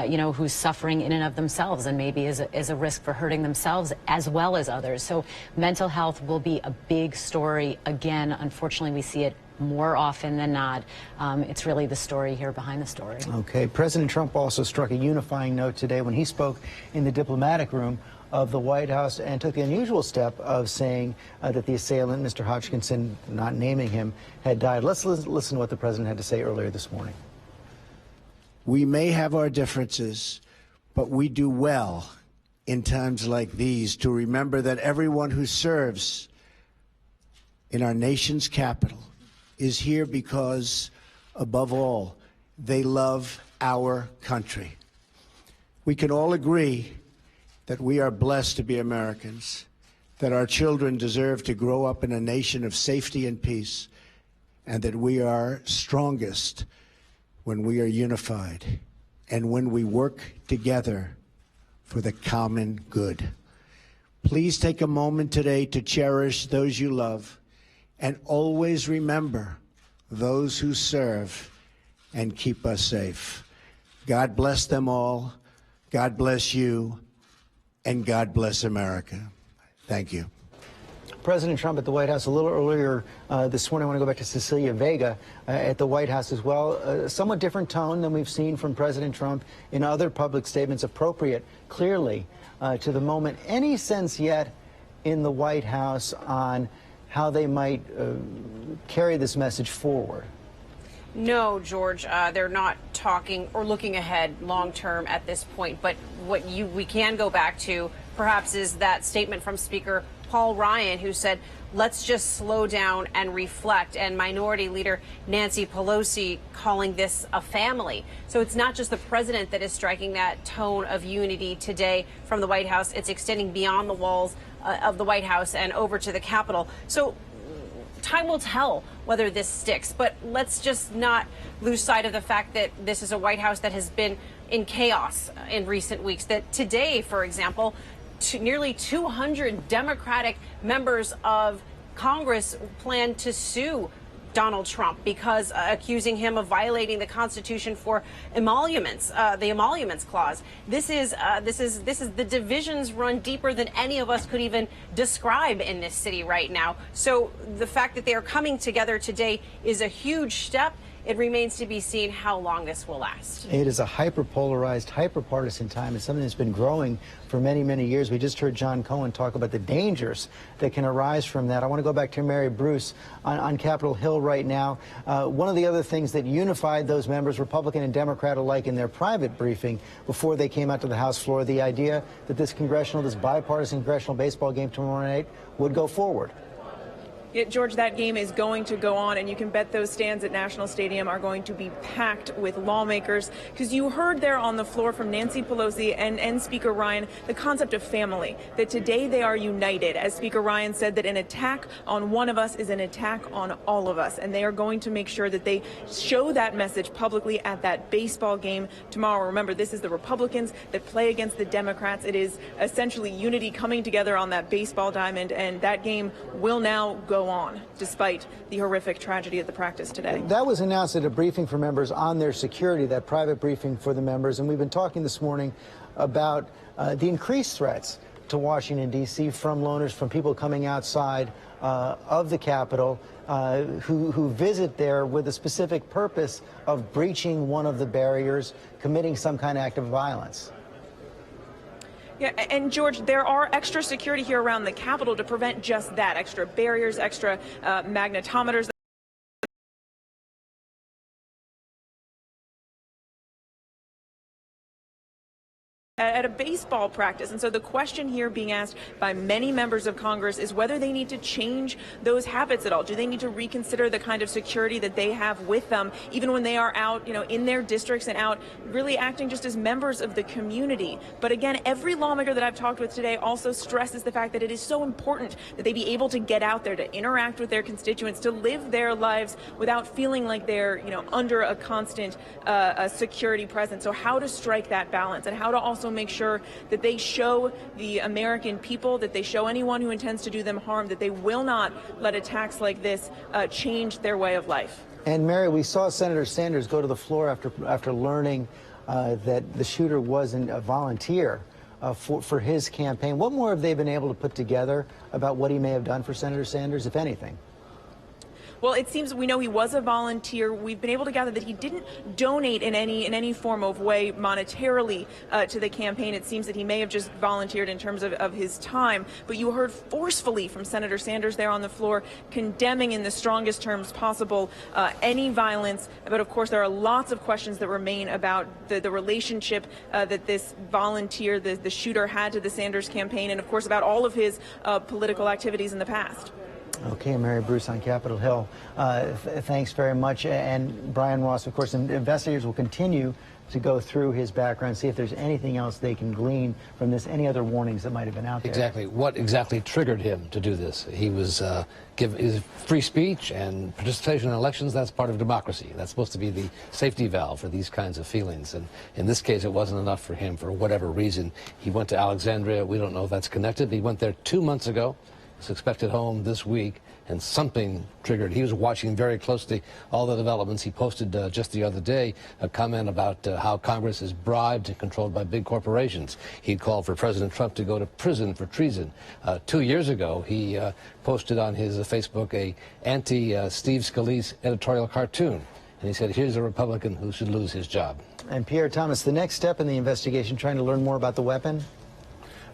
you know, who's suffering in and of themselves and maybe is a risk for hurting themselves as well as others. So mental health will be a big story. Again, unfortunately, we see it more often than not. It's really the story here behind the story. Okay. President Trump also struck a unifying note today when he spoke in the diplomatic room of the White House and took the unusual step of saying that the assailant, Mr. Hodgkinson, not naming him, had died. Let's listen to what the president had to say earlier this morning. We may have our differences, but we do well in times like these to remember that everyone who serves in our nation's capital is here because, above all, They love our country. We can all agree that we are blessed to be Americans, that our children deserve to grow up in a nation of safety and peace, and that we are strongest when we are unified and when we work together for the common good. Please take a moment today to cherish those you love and always remember those who serve and keep us safe. God bless them all. God bless you. And God bless America. Thank you. President Trump at the White House a little earlier this morning. I want to go back to Cecilia Vega at the White House as well. A somewhat different tone than we've seen from President Trump in other public statements, appropriate, clearly, to the moment. Any sense yet in the White House on how they might carry this message forward? No, George, they're not talking or looking ahead long term at this point. But what we can go back to perhaps is that statement from Speaker Paul Ryan, who said, let's just slow down and reflect, and Minority Leader Nancy Pelosi calling this a family. So it's not just the president that is striking that tone of unity today from the White House. It's extending beyond the walls of the White House and over to the Capitol. So time will tell whether this sticks, but let's just not lose sight of the fact that this is a White House that has been in chaos in recent weeks. That today, for example, nearly 200 Democratic members of Congress plan to sue Donald Trump because accusing him of violating the Constitution for emoluments, the emoluments clause. This is the divisions run deeper than any of us could even describe in this city right now. So the fact that they are coming together today is a huge step. It remains to be seen how long this will last. It is a hyper-polarized, hyper-partisan time. It's something that's been growing for many, many years. We just heard John Cohen talk about the dangers that can arise from that. I want to go back to Mary Bruce on Capitol Hill right now. One of the other things that unified those members, Republican and Democrat alike, in their private briefing before they came out to the House floor, the idea that this bipartisan congressional baseball game tomorrow night would go forward. George, that game is going to go on, and you can bet those stands at National Stadium are going to be packed with lawmakers, because you heard there on the floor from Nancy Pelosi and Speaker Ryan the concept of family, that today they are united. As Speaker Ryan said, that an attack on one of us is an attack on all of us, and they are going to make sure that they show that message publicly at that baseball game tomorrow. Remember, this is the Republicans that play against the Democrats. It is essentially unity coming together on that baseball diamond, and that game will now go on, despite the horrific tragedy at the practice today. That was announced at a briefing for members on their security, that private briefing for the members. And we've been talking this morning about the increased threats to Washington, D.C. from loners, from people coming outside of the Capitol who visit there with a specific purpose of breaching one of the barriers, committing some kind of act of violence. Yeah, and George, there are extra security here around the Capitol to prevent just that, extra barriers, extra magnetometers. At a baseball practice. And so the question here being asked by many members of Congress is whether they need to change those habits at all. Do they need to reconsider the kind of security that they have with them, even when they are out, in their districts and out really acting just as members of the community? But again, every lawmaker that I've talked with today also stresses the fact that it is so important that they be able to get out there, to interact with their constituents, to live their lives without feeling like they're, under a constant security presence. So how to strike that balance, and how to also make sure that they show the American people, that they show anyone who intends to do them harm, that they will not let attacks like this change their way of life. And Mary, we saw Senator Sanders go to the floor after learning that the shooter wasn't a volunteer for his campaign. What more have they been able to put together about what he may have done for Senator Sanders, if anything? Well, it seems we know he was a volunteer. We've been able to gather that he didn't donate in any form of way monetarily to the campaign. It seems that he may have just volunteered in terms of his time. But you heard forcefully from Senator Sanders there on the floor, condemning in the strongest terms possible any violence. But of course, there are lots of questions that remain about the relationship that this volunteer, the shooter, had to the Sanders campaign, and of course about all of his political activities in the past. Okay, Mary Bruce on Capitol Hill. Thanks very much. And Brian Ross, of course, investigators will continue to go through his background, see if there's anything else they can glean from this, any other warnings that might have been out there. Exactly. What exactly triggered him to do this? He was given his free speech and participation in elections. That's part of democracy. That's supposed to be the safety valve for these kinds of feelings. And in this case, it wasn't enough for him for whatever reason. He went to Alexandria. We don't know if that's connected. He went there 2 months ago. He's expected home this week, and something triggered. He was watching very closely all the developments. He posted just the other day a comment about how Congress is bribed and controlled by big corporations. He called for President Trump to go to prison for treason. 2 years ago, he posted on his Facebook a anti-Steve Scalise editorial cartoon. And he said, here's a Republican who should lose his job. And Pierre Thomas, the next step in the investigation, trying to learn more about the weapon?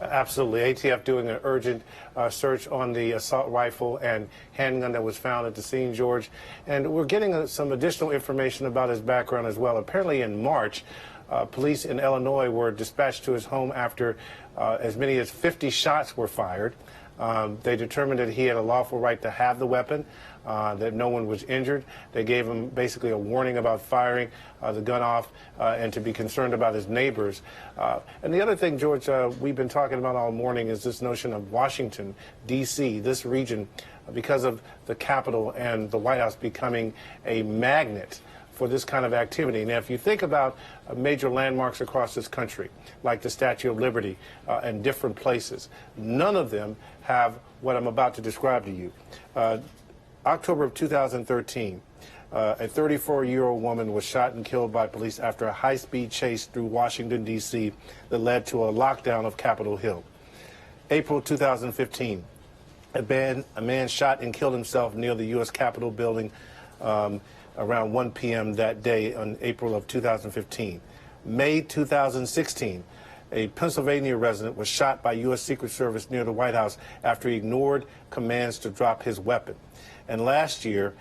Absolutely. ATF doing an urgent search on the assault rifle and handgun that was found at the scene, George. And we're getting some additional information about his background as well. Apparently in March, police in Illinois were dispatched to his home after as many as 50 shots were fired. They determined that he had a lawful right to have the weapon, that no one was injured. They gave him basically a warning about firing the gun off and to be concerned about his neighbors. And the other thing, George, we've been talking about all morning is this notion of Washington, D.C., this region, because of the Capitol and the White House becoming a magnet for this kind of activity. Now, if you think about major landmarks across this country, like the Statue of Liberty and different places, none of them have what I'm about to describe to you. October of 2013, a 34-year-old woman was shot and killed by police after a high-speed chase through Washington, D.C. that led to a lockdown of Capitol Hill. April 2015, a man shot and killed himself near the U.S. Capitol building around 1 p.m. that day on April of 2015. May 2016, a Pennsylvania resident was shot by U.S. Secret Service near the White House after he ignored commands to drop his weapon. And last year,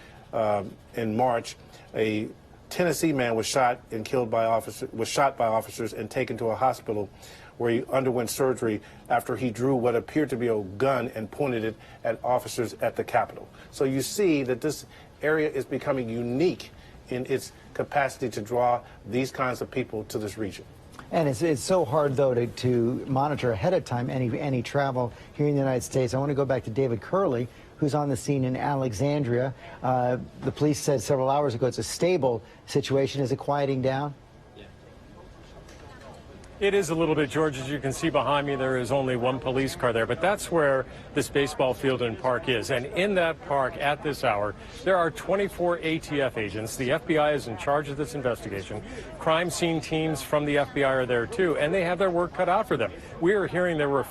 in March, a Tennessee man was shot and killed by officers and taken to a hospital where he underwent surgery after he drew what appeared to be a gun and pointed it at officers at the Capitol. So you see that this area is becoming unique in its capacity to draw these kinds of people to this region. And it's so hard, though, to monitor ahead of time any travel here in the United States. I want to go back to David Curley, who's on the scene in Alexandria. The police said several hours ago it's a stable situation. Is it quieting down? It is a little bit, George. As you can see behind me, there is only one police car there, but that's where this baseball field and park is. And in that park at this hour, there are 24 ATF agents. The FBI is in charge of this investigation. Crime scene teams from the FBI are there, too, and they have their work cut out for them. We are hearing there were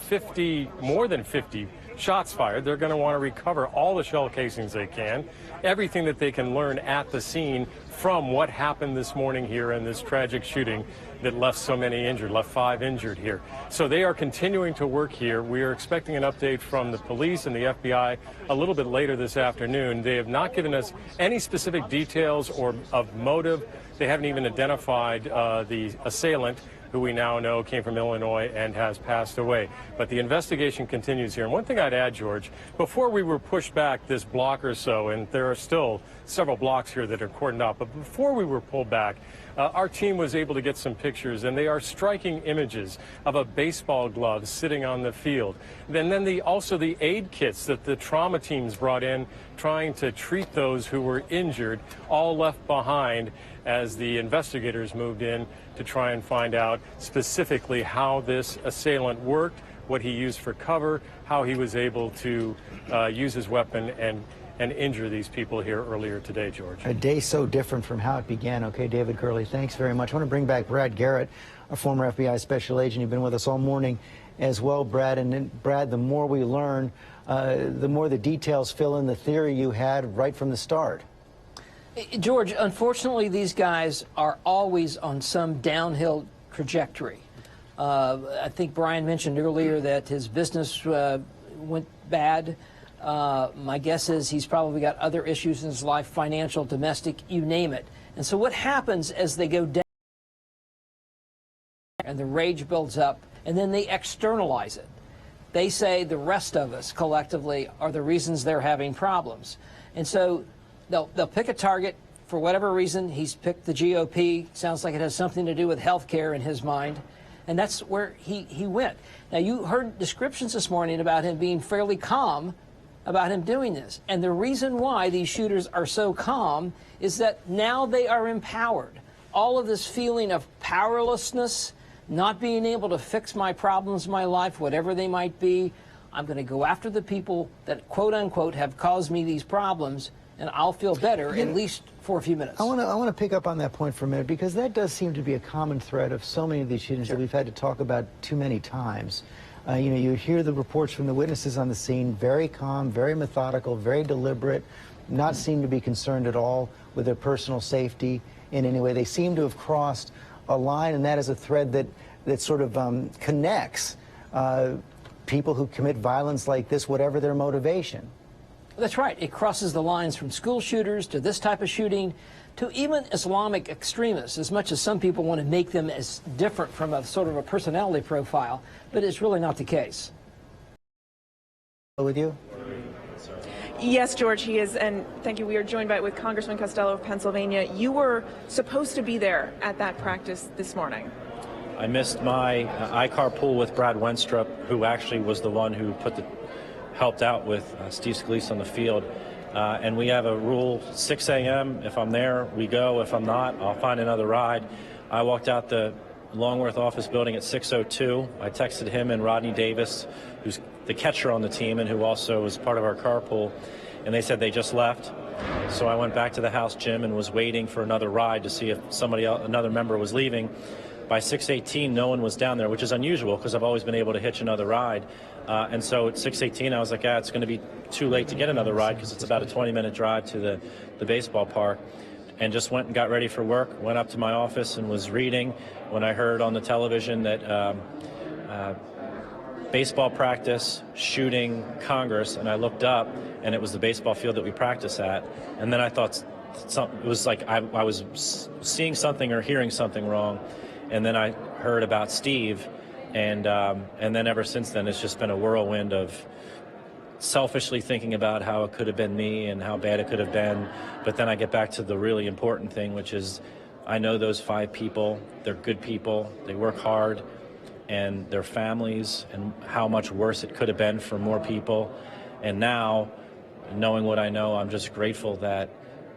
more than 50 shots fired. They're going to want to recover all the shell casings they can, everything that they can learn at the scene from what happened this morning here in this tragic shooting that left so many injured, left 5 injured here. So they are continuing to work here. We are expecting an update from the police and the FBI a little bit later this afternoon. They have not given us any specific details or of motive. They haven't even identified the assailant, who we now know came from Illinois and has passed away. But the investigation continues here. And one thing I'd add, George, before we were pushed back this block or so, and there are still several blocks here that are cordoned off, but before we were pulled back, our team was able to get some pictures, and they are striking images of a baseball glove sitting on the field. And then also the aid kits that the trauma teams brought in, trying to treat those who were injured, all left behind as the investigators moved in to try and find out specifically how this assailant worked, what he used for cover, how he was able to use his weapon and injure these people here earlier today, George. A day so different from how it began. Okay, David Curley, thanks very much. I want to bring back Brad Garrett, a former FBI special agent. You've been with us all morning as well, Brad. And then, Brad, the more we learn, the more the details fill in the theory you had right from the start. George, unfortunately, these guys are always on some downhill trajectory. I think Brian mentioned earlier that his business went bad. My guess is he's probably got other issues in his life, financial, domestic, you name it. And so what happens as they go down and the rage builds up, and then they externalize it. they say the rest of us collectively are the reasons they're having problems. And so they'll pick a target. For whatever reason, he's picked the GOP. Sounds like it has something to do with health care in his mind. And that's where he went. Now, you heard descriptions this morning about him being fairly calm about him doing this. And the reason why these shooters are so calm is that now they are empowered. All of this feeling of powerlessness, not being able to fix my problems in my life, whatever they might be, I'm going to go after the people that, quote unquote, have caused me these problems, and I'll feel better, at least for a few minutes. I want to pick up on that point for a minute, because that does seem to be a common thread of so many of these shootings that we've had to talk about too many times. You know, you hear the reports from the witnesses on the scene, very calm, very methodical, very deliberate, not seem to be concerned at all with their personal safety in any way. They seem to have crossed a line, and that is a thread that sort of connects people who commit violence like this, whatever their motivation. That's right. It crosses the lines from school shooters to this type of shooting to even Islamic extremists, as much as some people want to make them as different from a sort of a personality profile, but it's really not the case. With you? Yes, George, he is, and thank you. We are joined with Congressman Costello of Pennsylvania. You were supposed to be there at that practice this morning. I missed my I carpool with Brad Wenstrup, who actually was the one who helped out with Steve Scalise on the field. And we have a rule, 6 a.m. If I'm there, we go. If I'm not, I'll find another ride. I walked out the Longworth office building at 6:02. I texted him and Rodney Davis, who's the catcher on the team and who also was part of our carpool, and they said they just left. So I went back to the house gym and was waiting for another ride to see if another member was leaving. By 6:18, no one was down there, which is unusual because I've always been able to hitch another ride. And so at 6:18, I was like, it's going to be too late to get another ride because it's about a 20-minute drive to the baseball park. And just went and got ready for work, went up to my office and was reading when I heard on the television that baseball practice, shooting, Congress, and I looked up and it was the baseball field that we practice at. And then I thought it was like I was seeing something or hearing something wrong. And then I heard about Steve, and then ever since then it's just been a whirlwind of selfishly thinking about how it could have been me and how bad it could have been. But then I get back to the really important thing, which is I know those 5 people. They're good people. They work hard, and their families, and how much worse it could have been for more people. And now, knowing what I know, I'm just grateful that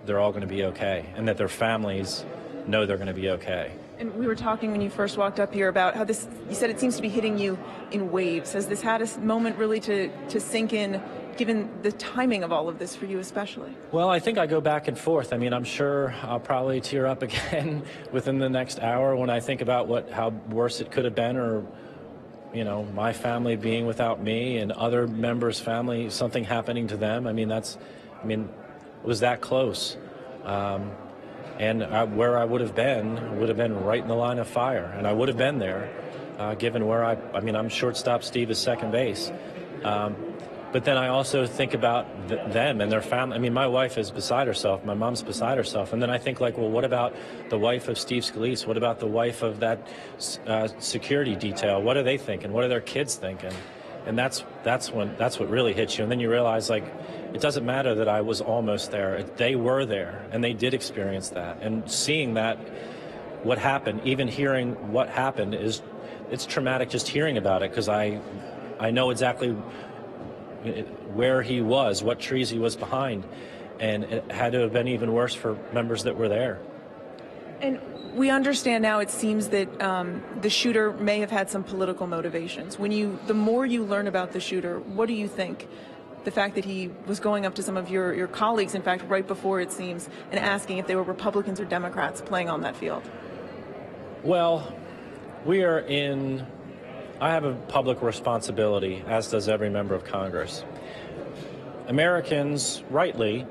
they're all going to be okay, and that their families know they're going to be okay. And we were talking when you first walked up here about how this, you said it seems to be hitting you in waves. Has this had a moment really to sink in, given the timing of all of this for you especially? Well, I think I go back and forth. I mean, I'm sure I'll probably tear up again within the next hour when I think about how worse it could have been, or, you know, my family being without me and other members' family, something happening to them. I mean, it was that close. And where I would have been right in the line of fire, and I would have been there, given where I'm shortstop, Steve is second base. But then I also think about them and their family. I mean, my wife is beside herself, my mom's beside herself, and then I think, like, well, what about the wife of Steve Scalise? What about the wife of that security detail? What are they thinking? What are their kids thinking? And that's what really hits you. And then you realize, like, it doesn't matter that I was almost there. They were there, and they did experience that. And seeing that, what happened, even hearing what happened, it's traumatic just hearing about it, because I know exactly where he was, what trees he was behind, and it had to have been even worse for members that were there. And we understand now, it seems that the shooter may have had some political motivations. The more you learn about the shooter, what do you think? The fact that he was going up to some of your colleagues, in fact, right before, it seems, and asking if they were Republicans or Democrats playing on that field. Well, I have a public responsibility, as does every member of Congress. Americans, rightly,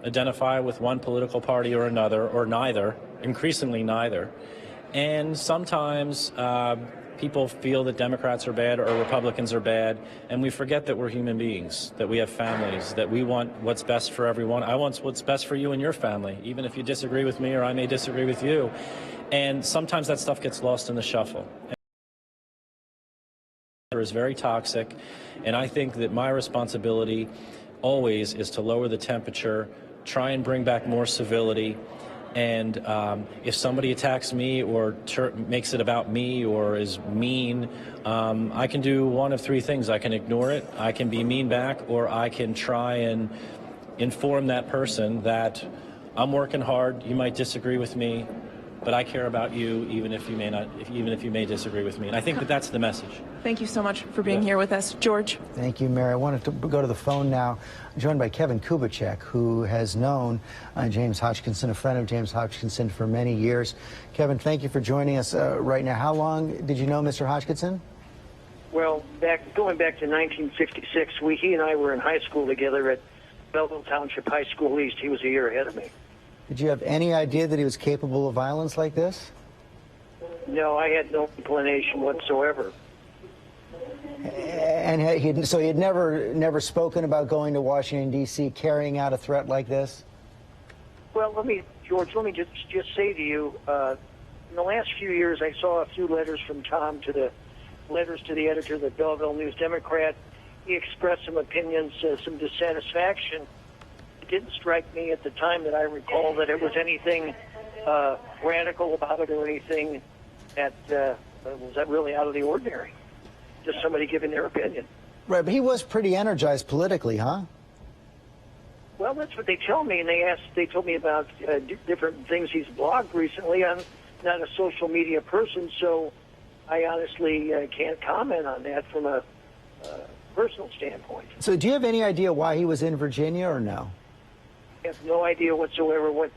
identify with one political party or another, or neither, increasingly neither. And sometimes people feel that Democrats are bad or Republicans are bad, and we forget that we're human beings, that we have families, that we want what's best for everyone. I want what's best for you and your family, even if you disagree with me or I may disagree with you. And sometimes that stuff gets lost in the shuffle. temper is very toxic, and I think that my responsibility always is to lower the temperature, try and bring back more civility. And if somebody attacks me or makes it about me or is mean, I can do one of three things. I can ignore it, I can be mean back, or I can try and inform that person that I'm working hard, you might disagree with me, but I care about you even if you may not, even if you may disagree with me. And I think that that's the message. Thank you so much for being here with us. George. Thank you, Mary. I wanted to go to the phone now, joined by Kevin Kubitschek, who has known James Hodgkinson, a friend of James Hodgkinson, for many years. Kevin, thank you for joining us right now. How long did you know Mr. Hodgkinson? Well, going back to 1956, he and I were in high school together at Belleville Township High School East. He was a year ahead of me. Did you have any idea that he was capable of violence like this? No, I had no inclination whatsoever. And so he had never spoken about going to Washington, D.C., carrying out a threat like this? Well, George, let me just say to you, in the last few years, I saw a few letters from Tom to the editor of the Belleville News-Democrat. He expressed some opinions, some dissatisfaction. It didn't strike me at the time that I recall that it was anything radical about it or anything that was that really out of the ordinary. Just somebody giving their opinion. Right, but he was pretty energized politically, huh? Well, that's what they tell me, and they told me about different things he's blogged recently. I'm not a social media person, so I honestly can't comment on that from a personal standpoint. So do you have any idea why he was in Virginia or no? I have no idea whatsoever. When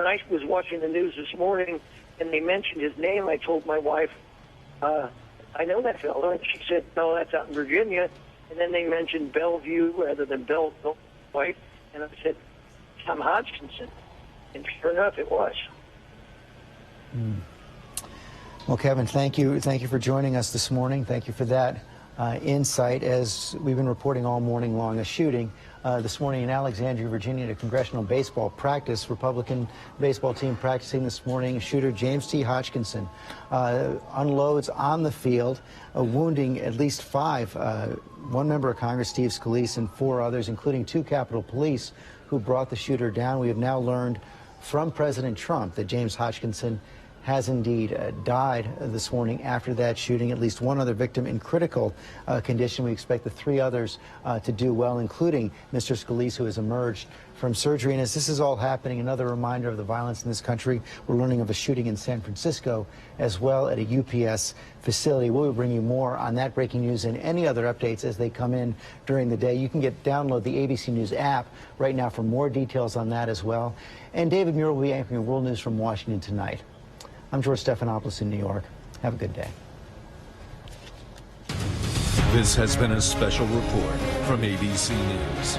I was watching the news this morning and they mentioned his name, I told my wife, I know that fellow, and she said, no, that's out in Virginia. And then they mentioned Bellevue rather than Belleville, right? And I said, Tom Hodgkinson. And sure enough, it was. Well, Kevin, thank you for joining us this morning. Thank you for that insight. As we've been reporting all morning long, a shooting this morning in Alexandria, Virginia, at a congressional baseball practice. Republican baseball team practicing this morning. Shooter James T. Hodgkinson unloads on the field, wounding at least 5. One member of Congress, Steve Scalise, and 4 others, including 2 Capitol Police, who brought the shooter down. We have now learned from President Trump that James Hodgkinson has indeed died this morning after that shooting. At least 1 other victim in critical condition. We expect the 3 others to do well, including Mr. Scalise, who has emerged from surgery. And as this is all happening, another reminder of the violence in this country. We're learning of a shooting in San Francisco as well at a UPS facility. We'll bring you more on that breaking news and any other updates as they come in during the day. You can download the ABC News app right now for more details on that as well. And David Muir will be anchoring World News from Washington tonight. I'm George Stephanopoulos in New York. Have a good day. This has been a special report from ABC News.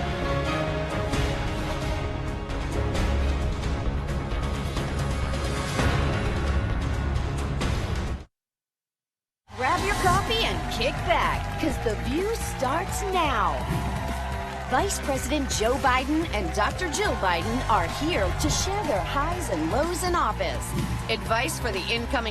Grab your coffee and kick back, because The View starts now. Vice President Joe Biden and Dr. Jill Biden are here to share their highs and lows in office. Advice for the incoming